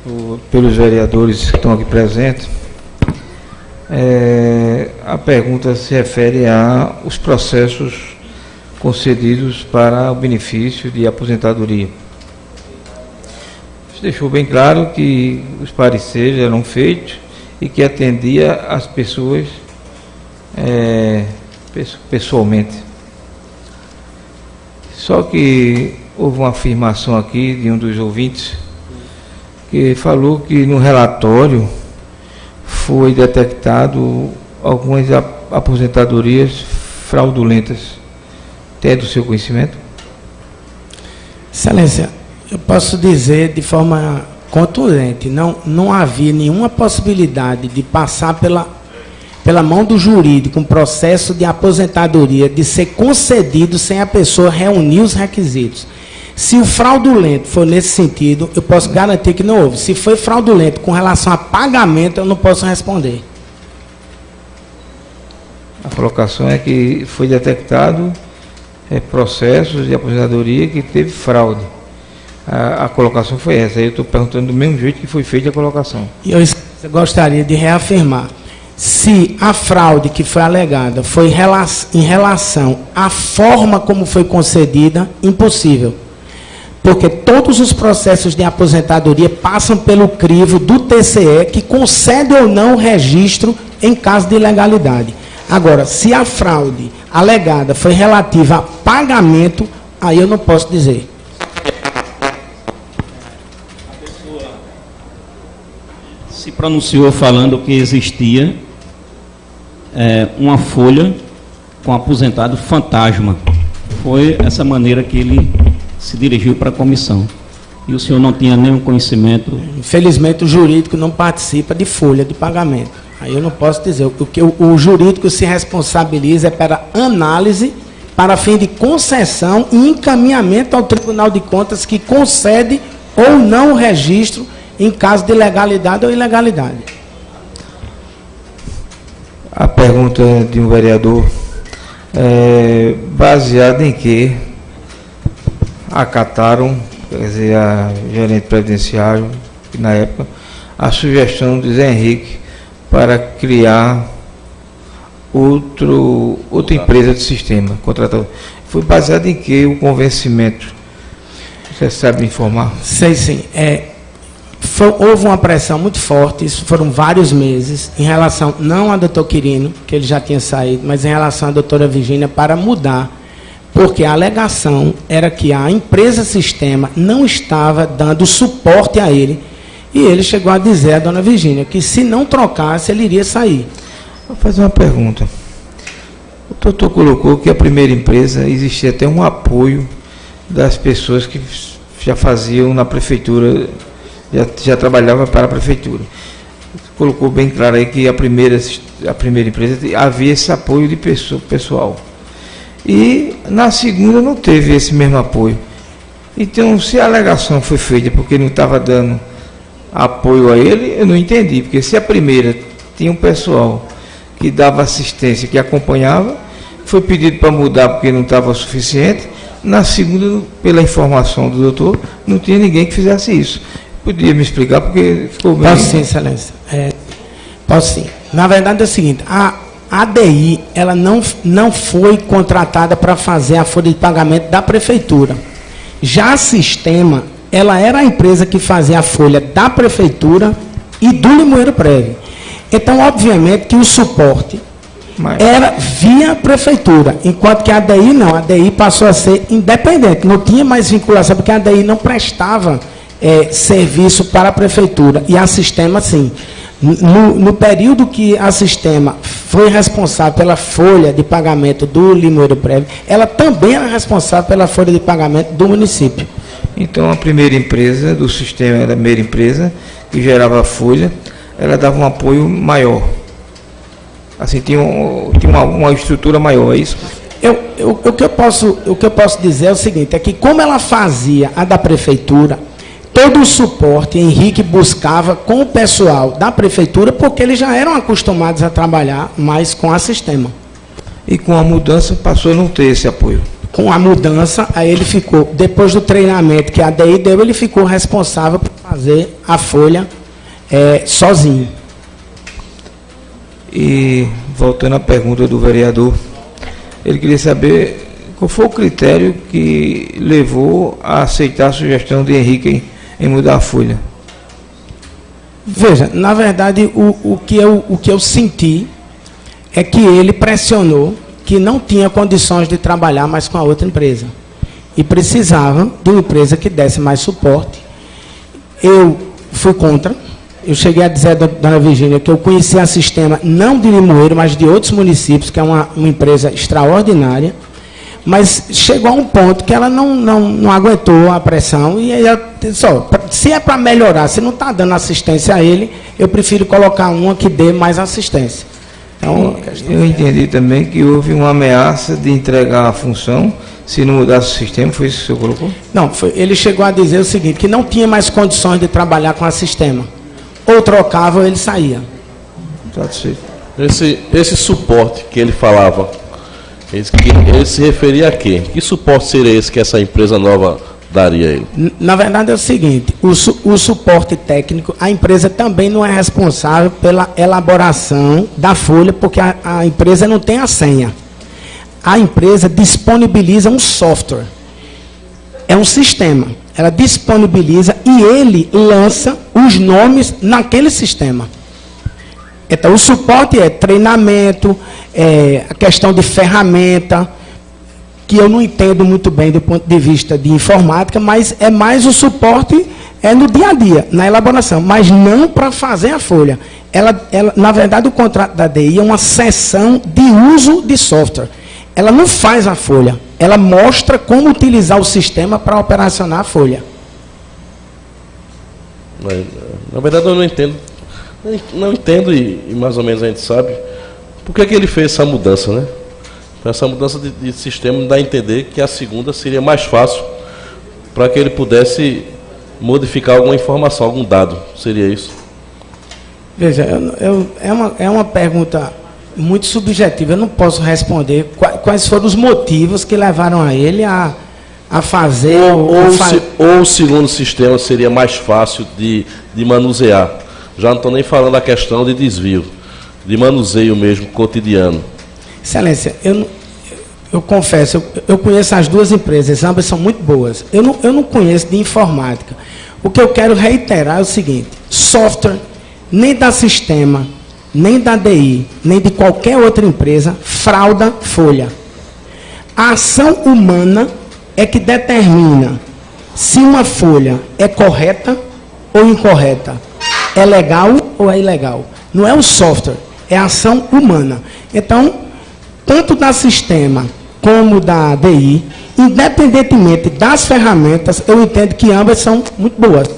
pelos vereadores que estão aqui presentes. A pergunta se refere aos processos concedidos para o benefício de aposentadoria. Você deixou bem claro que os pareceres eram feitos e que atendia as pessoas pessoalmente. Só que houve uma afirmação aqui de um dos ouvintes que falou que no relatório foi detectado algumas aposentadorias fraudulentas. Tem do seu conhecimento? Excelência, eu posso dizer de forma contundente, não havia nenhuma possibilidade de passar pela mão do jurídico um processo de aposentadoria de ser concedido sem a pessoa reunir os requisitos. Se o fraudulento for nesse sentido, eu posso garantir que não houve. Se foi fraudulento com relação a pagamento, eu não posso responder. A colocação é que foi detectado processos de aposentadoria que teve fraude. A colocação foi essa. Eu estou perguntando do mesmo jeito que foi feita a colocação. E eu gostaria de reafirmar. Se a fraude que foi alegada foi em relação à forma como foi concedida, impossível. Porque todos os processos de aposentadoria passam pelo crivo do TCE, que concede ou não o registro em caso de ilegalidade. Agora, se a fraude alegada foi relativa a pagamento, aí eu não posso dizer. A pessoa se pronunciou falando que existia uma folha com aposentado fantasma. Foi essa maneira que ele se dirigiu para a comissão. E o senhor não tinha nenhum conhecimento? Infelizmente, o jurídico não participa de folha de pagamento. Aí eu não posso dizer. O que o jurídico se responsabiliza é para análise, para fim de concessão e encaminhamento ao Tribunal de Contas, que concede ou não o registro em caso de legalidade ou ilegalidade. A pergunta de um vereador baseada em que acataram, quer dizer, a gerente previdenciário, na época, a sugestão de Zé Henrique para criar outra empresa de sistema contratado. Foi baseado em que o convencimento? Você sabe me informar? Sei sim. Houve uma pressão muito forte, isso foram vários meses, em relação, não ao doutor Quirino, que ele já tinha saído, mas em relação à doutora Virgínia, para mudar, porque a alegação era que a empresa Sistema não estava dando suporte a ele, e ele chegou a dizer à dona Virgínia que se não trocasse, ele iria sair. Vou fazer uma pergunta. O doutor colocou que a primeira empresa existia até um apoio das pessoas que já faziam na prefeitura, já trabalhava para a prefeitura. Colocou bem claro aí que a primeira empresa havia esse apoio de pessoal. E na segunda não teve esse mesmo apoio. Então, se a alegação foi feita porque não estava dando apoio a ele, eu não entendi. Porque se a primeira tinha um pessoal que dava assistência, que acompanhava, foi pedido para mudar porque não estava suficiente, na segunda, pela informação do doutor, não tinha ninguém que fizesse isso. Podia me explicar porque ficou bem... Posso sim, excelência. Posso sim. Na verdade é o seguinte, a ADI, ela não foi contratada para fazer a folha de pagamento da prefeitura. Já a Sistema, ela era a empresa que fazia a folha da prefeitura e do Limoeiro Prévio. Então, obviamente, que o suporte era via prefeitura, enquanto que a ADI não, a ADI passou a ser independente, não tinha mais vinculação, porque a ADI não prestava serviço para a prefeitura, e a Sistema sim. No período que a Sistema foi responsável pela folha de pagamento do Limoeiro Prévio, ela também era responsável pela folha de pagamento do município. Então, a primeira empresa do sistema, era a primeira empresa que gerava a folha, ela dava um apoio maior. Assim, tinha uma estrutura maior, é isso? O que eu posso dizer é o seguinte, é que como ela fazia a da prefeitura, todo o suporte Henrique buscava com o pessoal da prefeitura, porque eles já eram acostumados a trabalhar mais com a Sistema. E com a mudança passou a não ter esse apoio. Com a mudança, aí ele ficou, depois do treinamento que a ADI deu, ele ficou responsável por fazer a folha sozinho. E, voltando à pergunta do vereador, ele queria saber qual foi o critério que levou a aceitar a sugestão de Henrique em mudar a folha. Veja, na verdade, o que eu senti é que ele pressionou que não tinha condições de trabalhar mais com a outra empresa. E precisava de uma empresa que desse mais suporte. Eu fui contra. Eu cheguei a dizer à dona Virgínia que eu conhecia a Sistema, não de Limoeiro, mas de outros municípios, que é uma empresa extraordinária. Mas chegou a um ponto que ela não aguentou a pressão e ela disse, se é para melhorar, se não está dando assistência a ele, eu prefiro colocar uma que dê mais assistência. Então, eu entendi também que houve uma ameaça de entregar a função se não mudasse o sistema, foi isso que o senhor colocou? Não, ele chegou a dizer o seguinte, que não tinha mais condições de trabalhar com a Sistema. Ou trocava ou ele saía. Esse suporte que ele falava, ele se referia a quê? Que suporte seria esse que essa empresa nova daria a ele? Na verdade é o seguinte, o suporte técnico, a empresa também não é responsável pela elaboração da folha, porque a empresa não tem a senha. A empresa disponibiliza um software, é um sistema. Ela disponibiliza e ele lança os nomes naquele sistema. Então, o suporte é treinamento, a questão de ferramenta, que eu não entendo muito bem do ponto de vista de informática, mas é mais o suporte no dia a dia, na elaboração, mas não para fazer a folha. Na verdade, o contrato da DI é uma sessão de uso de software. Ela não faz a folha, ela mostra como utilizar o sistema para operacionar a folha. Na verdade, eu não entendo. Não entendo e mais ou menos a gente sabe por que ele fez essa mudança, né? Essa mudança de sistema dá a entender que a segunda seria mais fácil para que ele pudesse modificar alguma informação, algum dado. Seria isso? Veja, é uma pergunta muito subjetiva. Eu não posso responder quais foram os motivos que levaram a ele a fazer... Ou o segundo sistema seria mais fácil de manusear. Já não estou nem falando da questão de desvio, de manuseio mesmo, cotidiano. Excelência, eu confesso, eu conheço as duas empresas, ambas são muito boas. Eu não conheço de informática. O que eu quero reiterar é o seguinte, software, nem da Sistema, nem da DI, nem de qualquer outra empresa, frauda folha. A ação humana é que determina se uma folha é correta ou incorreta. É legal ou é ilegal? Não é o software, é a ação humana. Então, tanto da Sistema como da DI, independentemente das ferramentas, eu entendo que ambas são muito boas.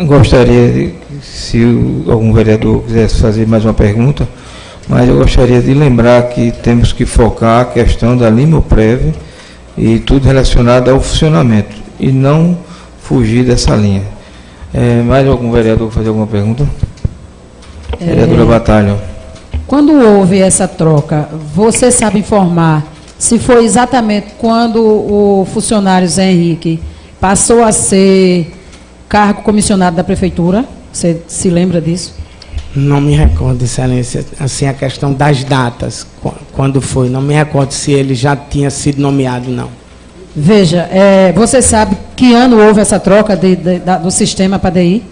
Gostaria, se algum vereador quisesse fazer mais uma pergunta, mas eu gostaria de lembrar que temos que focar a questão da Limoprev e tudo relacionado ao funcionamento, e não fugir dessa linha. Mais algum vereador fazer alguma pergunta? Vereadora Batalha. Quando houve essa troca, você sabe informar se foi exatamente quando o funcionário Zé Henrique passou a ser cargo comissionado da Prefeitura? Você se lembra disso? Não me recordo, Excelência, assim, a questão das datas, quando foi. Não me recordo se ele já tinha sido nomeado, não. Veja, você sabe que ano houve essa troca do sistema para DI?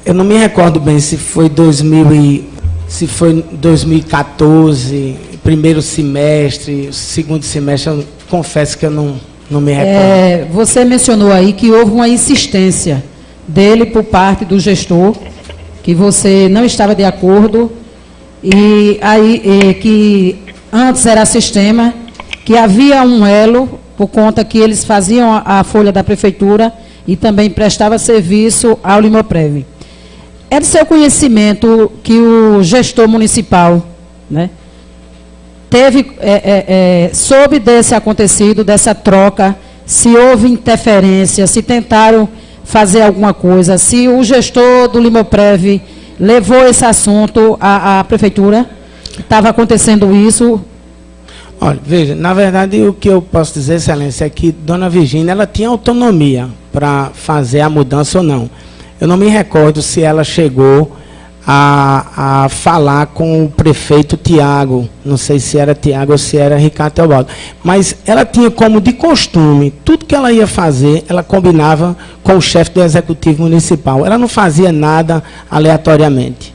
Eu não me recordo bem se foi 2014, primeiro semestre, segundo semestre, eu confesso que eu não me recordo. Você mencionou aí que houve uma insistência dele por parte do gestor, que você não estava de acordo, e que antes era sistema, que havia um elo, por conta que eles faziam a folha da prefeitura e também prestava serviço ao Limoprev. É de seu conhecimento que o gestor municipal, né, soube desse acontecido, dessa troca, se houve interferência, se tentaram fazer alguma coisa, se o gestor do Limoprev levou esse assunto à prefeitura, estava acontecendo isso? Olha, veja, na verdade o que eu posso dizer, Excelência, é que Dona Virgínia, ela tinha autonomia para fazer a mudança ou não. Eu não me recordo se ela chegou a falar com o prefeito Tiago, não sei se era Tiago ou se era Ricardo Teobaldo, mas ela tinha como de costume, tudo que ela ia fazer, ela combinava com o chefe do Executivo Municipal, ela não fazia nada aleatoriamente.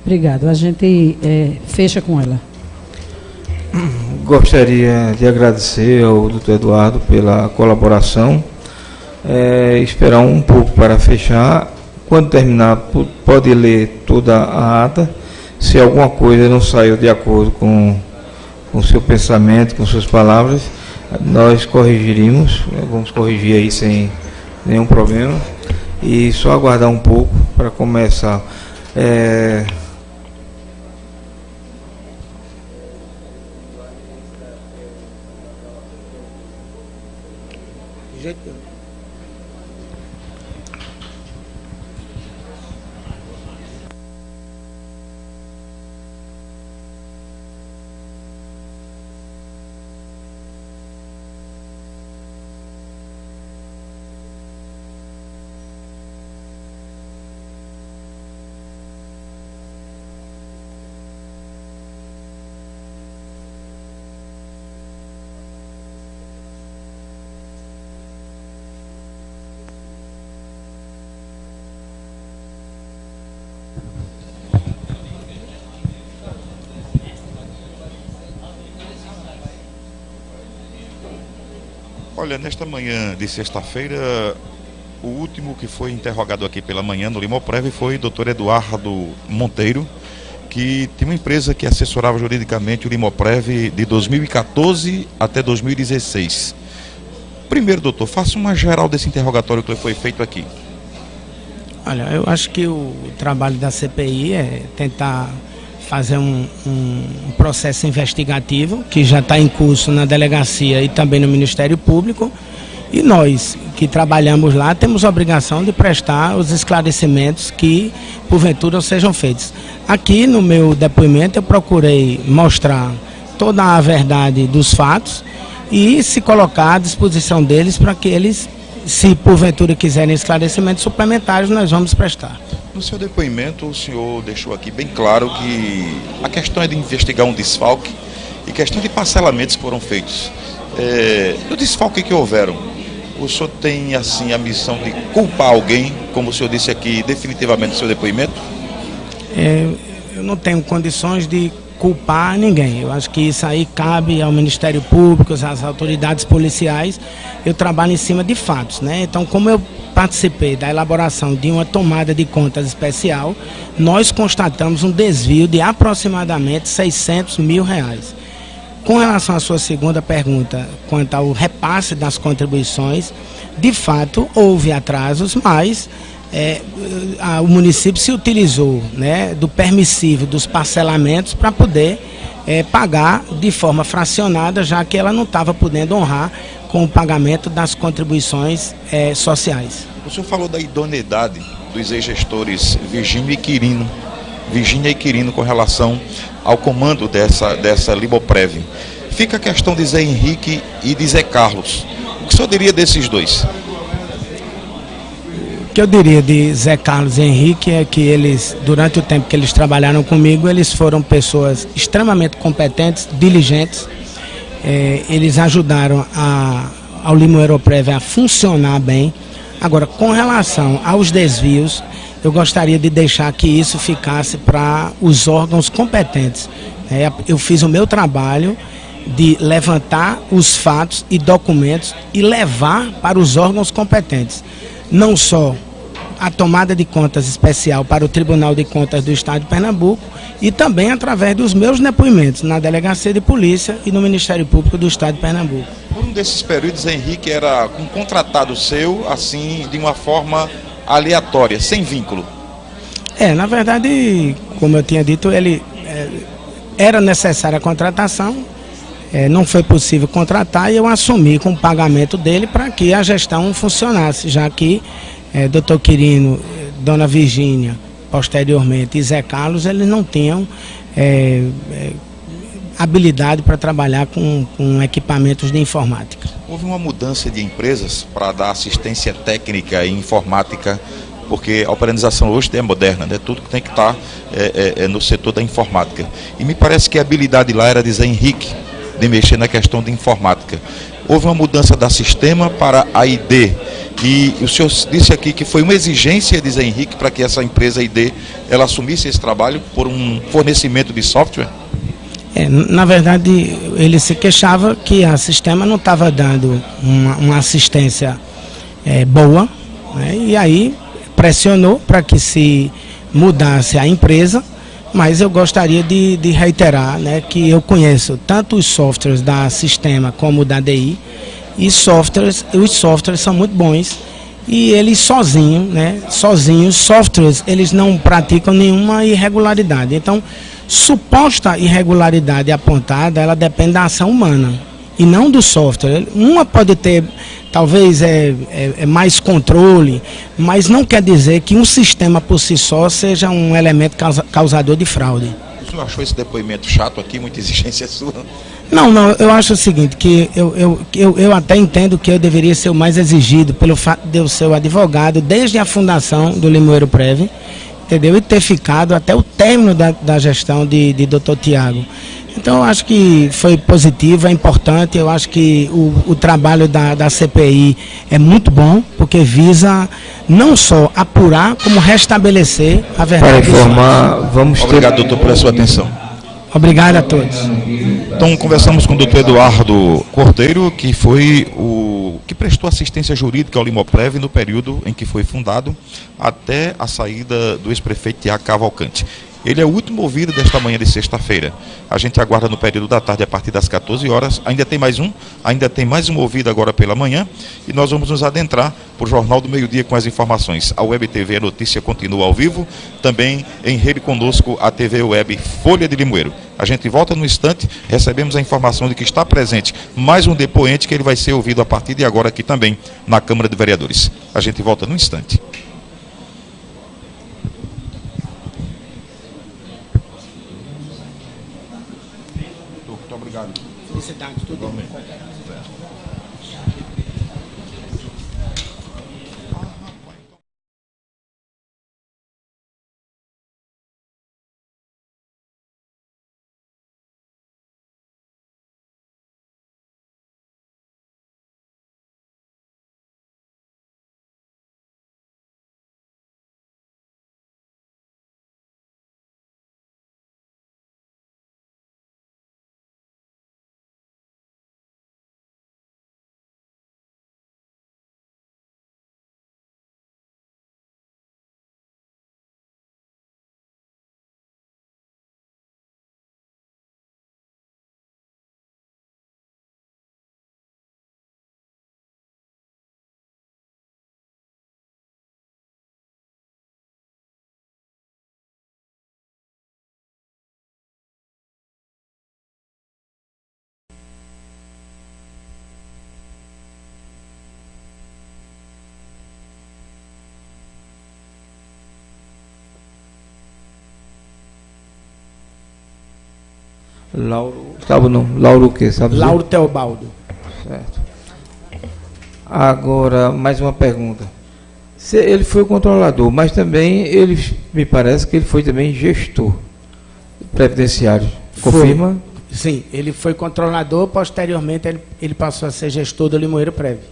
Obrigado, a gente fecha com ela. Gostaria de agradecer ao doutor Eduardo pela colaboração, esperar um pouco para fechar. Quando terminar, pode ler toda a ata. Se alguma coisa não saiu de acordo com o seu pensamento, com suas palavras, nós corrigiríamos, vamos corrigir aí sem nenhum problema. E só aguardar um pouco para começar. Olha, nesta manhã de sexta-feira, o último que foi interrogado aqui pela manhã no Limoprev foi o doutor Eduardo Monteiro, que tinha uma empresa que assessorava juridicamente o Limoprev de 2014 até 2016. Primeiro, doutor, faça uma geral desse interrogatório que foi feito aqui. Olha, eu acho que o trabalho da CPI é tentar fazer um processo investigativo que já está em curso na delegacia e também no Ministério Público, e nós que trabalhamos lá temos a obrigação de prestar os esclarecimentos que porventura sejam feitos. Aqui no meu depoimento eu procurei mostrar toda a verdade dos fatos e se colocar à disposição deles para que eles, se porventura quiserem esclarecimentos suplementares, nós vamos prestar. No seu depoimento, o senhor deixou aqui bem claro que a questão é de investigar um desfalque e questão de parcelamentos que foram feitos. No desfalque que houveram, o senhor tem assim a missão de culpar alguém, como o senhor disse aqui definitivamente no seu depoimento? Eu não tenho condições de culpar ninguém. Eu acho que isso aí cabe ao Ministério Público, às autoridades policiais. Eu trabalho em cima de fatos, né? Então, como eu participei da elaboração de uma tomada de contas especial, nós constatamos um desvio de aproximadamente R$600 mil. Com relação à sua segunda pergunta, quanto ao repasse das contribuições, de fato houve atrasos, mas o município se utilizou, né, do permissivo dos parcelamentos para poder pagar de forma fracionada, já que ela não estava podendo honrar com o pagamento das contribuições sociais. O senhor falou da idoneidade dos ex-gestores Virgínia e Quirino com relação ao comando dessa Limoprev. Fica a questão de Zé Henrique e de Zé Carlos. O que o senhor diria desses dois? que eu diria de Zé Carlos e Henrique é que eles, durante o tempo que eles trabalharam comigo, eles foram pessoas extremamente competentes, diligentes. Eles ajudaram ao Limoeiroprev a funcionar bem. Agora, com relação aos desvios, eu gostaria de deixar que isso ficasse para os órgãos competentes. Eu fiz o meu trabalho de levantar os fatos e documentos e levar para os órgãos competentes. Não só a tomada de contas especial para o Tribunal de Contas do Estado de Pernambuco e também através dos meus depoimentos na Delegacia de Polícia e no Ministério Público do Estado de Pernambuco. Por um desses períodos, Henrique era um contratado seu, assim, de uma forma aleatória, sem vínculo. Na verdade, como eu tinha dito, era necessária a contratação, não foi possível contratar e eu assumi com o pagamento dele para que a gestão funcionasse, já que Dr. Quirino, Dona Virgínia, posteriormente, e Zé Carlos, eles não tinham habilidade para trabalhar com equipamentos de informática. Houve uma mudança de empresas para dar assistência técnica e informática, porque a urbanização hoje é moderna, né? Tudo que tem que estar no setor da informática. E me parece que a habilidade lá era de Zé Henrique, de mexer na questão de informática. Houve uma mudança da sistema para a ID. E o senhor disse aqui que foi uma exigência de Zé Henrique para que essa empresa ID ela assumisse esse trabalho por um fornecimento de software? Na verdade, ele se queixava que a sistema não estava dando uma assistência boa, né? E aí pressionou para que se mudasse a empresa, mas eu gostaria de reiterar, né, que eu conheço tanto os softwares da sistema como da DI, e os softwares são muito bons e eles sozinhos, softwares, eles não praticam nenhuma irregularidade. Então, suposta irregularidade apontada, ela depende da ação humana e não do software. Uma pode ter, talvez, mais controle, mas não quer dizer que um sistema por si só seja um elemento causador de fraude. O senhor achou esse depoimento chato aqui, muita exigência sua? Não, eu acho o seguinte, que eu até entendo que eu deveria ser o mais exigido pelo fato de eu ser o advogado desde a fundação do Limoeiroprev, entendeu? E ter ficado até o término da gestão de Dr. Tiago. Então, eu acho que foi positivo, é importante. Eu acho que o trabalho da CPI é muito bom, porque visa não só apurar, como restabelecer a verdade. Para informar, vamos ter... Obrigado, doutor, pela sua atenção. Obrigado a todos. Então, conversamos com o doutor Eduardo Cordeiro, que foi o que prestou assistência jurídica ao Limoprev no período em que foi fundado, até a saída do ex-prefeito Tiago Cavalcante. Ele é o último ouvido desta manhã de sexta-feira. A gente aguarda no período da tarde a partir das 14 horas. Ainda tem mais um ouvido agora pela manhã. E nós vamos nos adentrar para o Jornal do Meio-Dia com as informações. A Web TV A Notícia continua ao vivo. Também em rede conosco a TV Web Folha de Limoeiro. A gente volta no instante. Recebemos a informação de que está presente mais um depoente que ele vai ser ouvido a partir de agora aqui também na Câmara de Vereadores. A gente volta no instante. Obrigado. Felicidade, tudo bem. Lauro o quê? Sabe dizer? Lauro Teobaldo. Certo. Agora, mais uma pergunta. Ele foi o controlador, mas também me parece que ele foi também gestor previdenciário. Confirma? Sim, ele foi controlador, posteriormente ele passou a ser gestor do Limoeiro Prévio.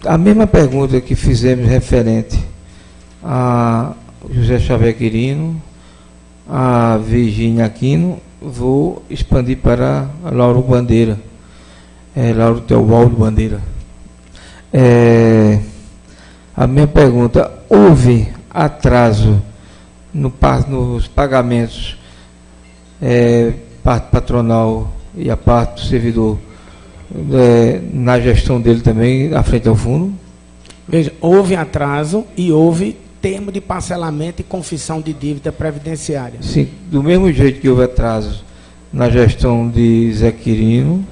A mesma pergunta que fizemos referente a José Xavier Quirino, a Virgínia Aquino, vou expandir para a Lauro Bandeira, Lauro Teobaldo Bandeira. A minha pergunta: houve atraso nos pagamentos, parte patronal e a parte do servidor, na gestão dele também, à frente ao fundo? Veja, houve atraso e houve termo de parcelamento e confissão de dívida previdenciária. Sim, do mesmo jeito que houve atraso na gestão de Zé Quirino,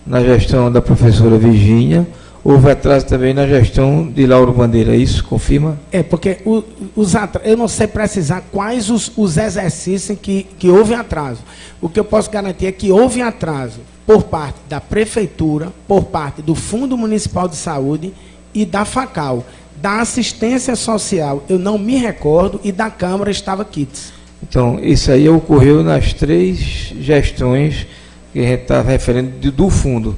na gestão da professora Virgínia, houve atraso também na gestão de Lauro Bandeira, isso confirma? Porque eu não sei precisar quais os exercícios em que houve atraso. O que eu posso garantir é que houve atraso por parte da Prefeitura, por parte do Fundo Municipal de Saúde e da FACAL. Da assistência social, eu não me recordo, e da Câmara estava quites. Então, isso aí ocorreu nas 3 gestões que a gente está referindo do fundo: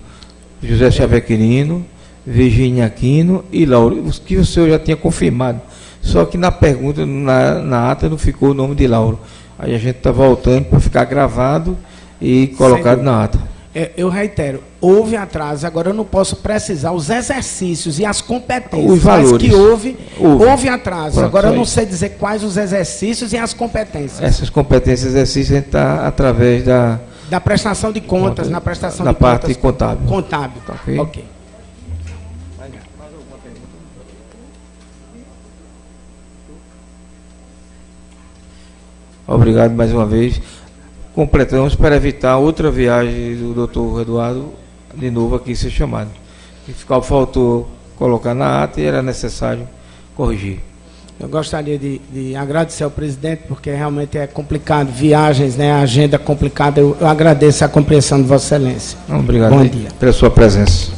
José Xavier Quirino, Virgínia Aquino e Lauro, os que o senhor já tinha confirmado. Só que na pergunta, na ata, não ficou o nome de Lauro. Aí a gente está voltando para ficar gravado e colocado na ata. Eu reitero, houve atraso, agora eu não posso precisar os exercícios e as competências. Os valores. Mas que houve atraso. Pronto, agora eu não sei dizer quais os exercícios e as competências. Essas competências e exercícios a gente está através da prestação de contas, na prestação da de parte contas. contábil. Contábil. Ok. Ok. Obrigado mais uma vez. Completamos para evitar outra viagem do doutor Eduardo de novo aqui ser chamado. Faltou colocar na ata e era necessário corrigir. Eu gostaria de agradecer ao presidente, porque realmente é complicado, viagens, né, agenda complicada. Eu agradeço a compreensão de Vossa Excelência. Obrigado. Bom dia. Pela sua presença.